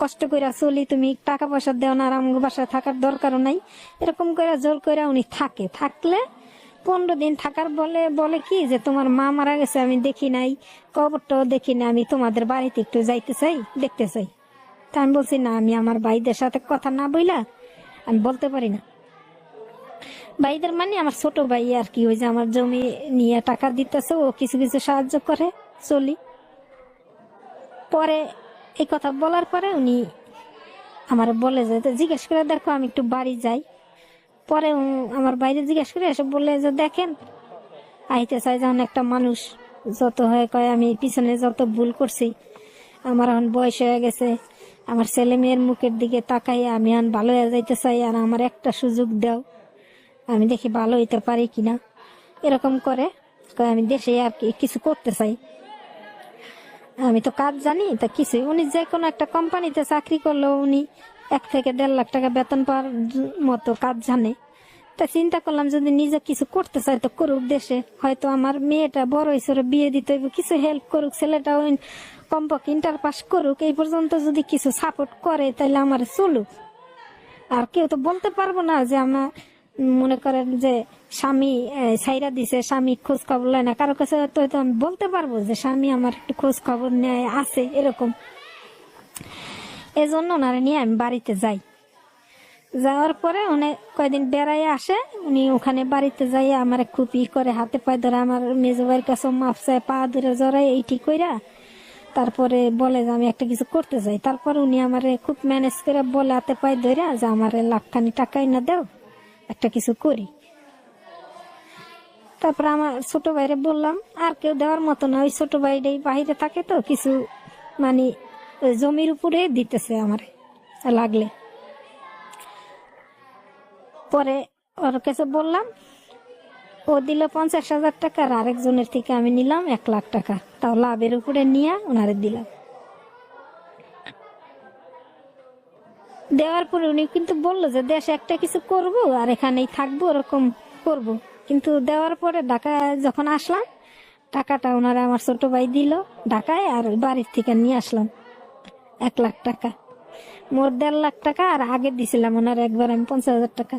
Speaker 1: কষ্ট করে চলি, তুমি টাকা পয়সা দেও না, আর আমার বাসায় থাকার দরকারও নাই। এরকম করে জোর করে উনি থাকলে 15 দিন থাকার বলে কি যে তোমার মা মারা গেছে, আমি দেখি নাই, কবরটাও দেখি না, আমি তোমাদের বাড়িতে একটু যাইতে চাই, দেখতে চাই। তা আমি বলছি না আমি আমার ভাইদের সাথে কথা না বইলা আমি বলতে পারি না। ভাইদের মানে আমার ছোট ভাই আর কি, ওই যে আমার জমি নিয়ে টাকা দিতেছে, ও কিছু কিছু সাহায্য করে চলি। পরে এই কথা বলার পরে উনি আমার বলে যে জিজ্ঞেস করে দেখো আমি একটু বাড়ি যাই। পরে আমার বাইরে জিজ্ঞেস করে এসে বলে যে দেখেন আইতে চাই যখন একটা মানুষ, যত হয় কয় আমি পিছনে যত ভুল করছি, আমার এখন বয়স হয়ে গেছে, আমার ছেলে মেয়ের মুখের দিকে তাকাই আমি এখন ভালো হয়ে যাইতে চাই, আর আমার একটা সুযোগ দাও, আমি দেখি ভালো হইতে পারি কিনা। এরকম করে আমি দেশে আর কিছু করতে চাই, আমি তো কাজ জানি, তা কিছু উনি যে কোনো একটা কোম্পানিতে চাকরি করলেও উনি 1 থেকে 1.5 লাখ টাকা বেতন পাওয়ার মতো কাজ জানে। তা চিন্তা করলাম যদি নিজে কিছু করতে চাই তো করুক দেশে, হয়তো আমার মেয়েটা বড় হয়েছে, বিয়ে দিতে হইব, কিছু হেল্প করুক, ছেলেটা কমপক্ষে ইন্টার পাস করুক, এই পর্যন্ত যদি কিছু সাপোর্ট করে তাহলে আমার চলুক। আর কেউ তো বলতে পারবো না যে আমার মনে করেন যে স্বামী ছাইরা দিছে, স্বামী খোঁজ খবর লয় না, কারো কাছে তো আমি বলতে পারবো যে স্বামী আমার একটু খোঁজ খবর নেয় আছে এরকম। এজন্য ওনারা নিয়ে আমি বাড়িতে যাই। যাওয়ার পরে অনেক কয়দিন বেড়াই আসে, উনি ওখানে বাড়িতে যাই আমার খুব ই করে, হাতে পায়ে ধরে, আমার মেজো ভাইয়ের কাছে মাপ চায়, পা ধরে জড়াই এইটি কইরা তারপরে বলে যে আমি একটা কিছু করতে চাই। তারপর উনি আমার খুব ম্যানেজ করে বলে হাতে পায়ে ধরে যে আমার 1 লাখ টাকাই না দাও, একটা কিছু করি। তারপর আমার ছোট ভাইরে বললাম, আর কেউ দেওয়ার মতো না, ওই ছোট ভাইটাই বাইরে থাকে তো, কিছু মানে ওই জমির উপরে দিতেছে আমার লাগলে। পরে ওর কাছে বললাম, ও দিল 50,000 টাকা, আর আরেকজনের থেকে আমি নিলাম 1,00,000 টাকা, তাও লাভের উপরে নিয়ে ওনারে দিলাম। দেওয়ার পরে উনি কিন্তু বললো যে দেশে একটা কিছু করব আর এখানেই থাকবো, ওরকম করব। কিন্তু দেওয়ার পরে ঢাকায় যখন আসলাম, টাকাটা ওনারা আমার ছোট ভাই দিল ঢাকায়, আর ওই বাড়ির থেকে নিয়ে আসলাম 1,00,000 টাকা। মোট 1.5 লাখ টাকা, আর আগে দিছিলাম ওনার একবার আমি 50,000 টাকা।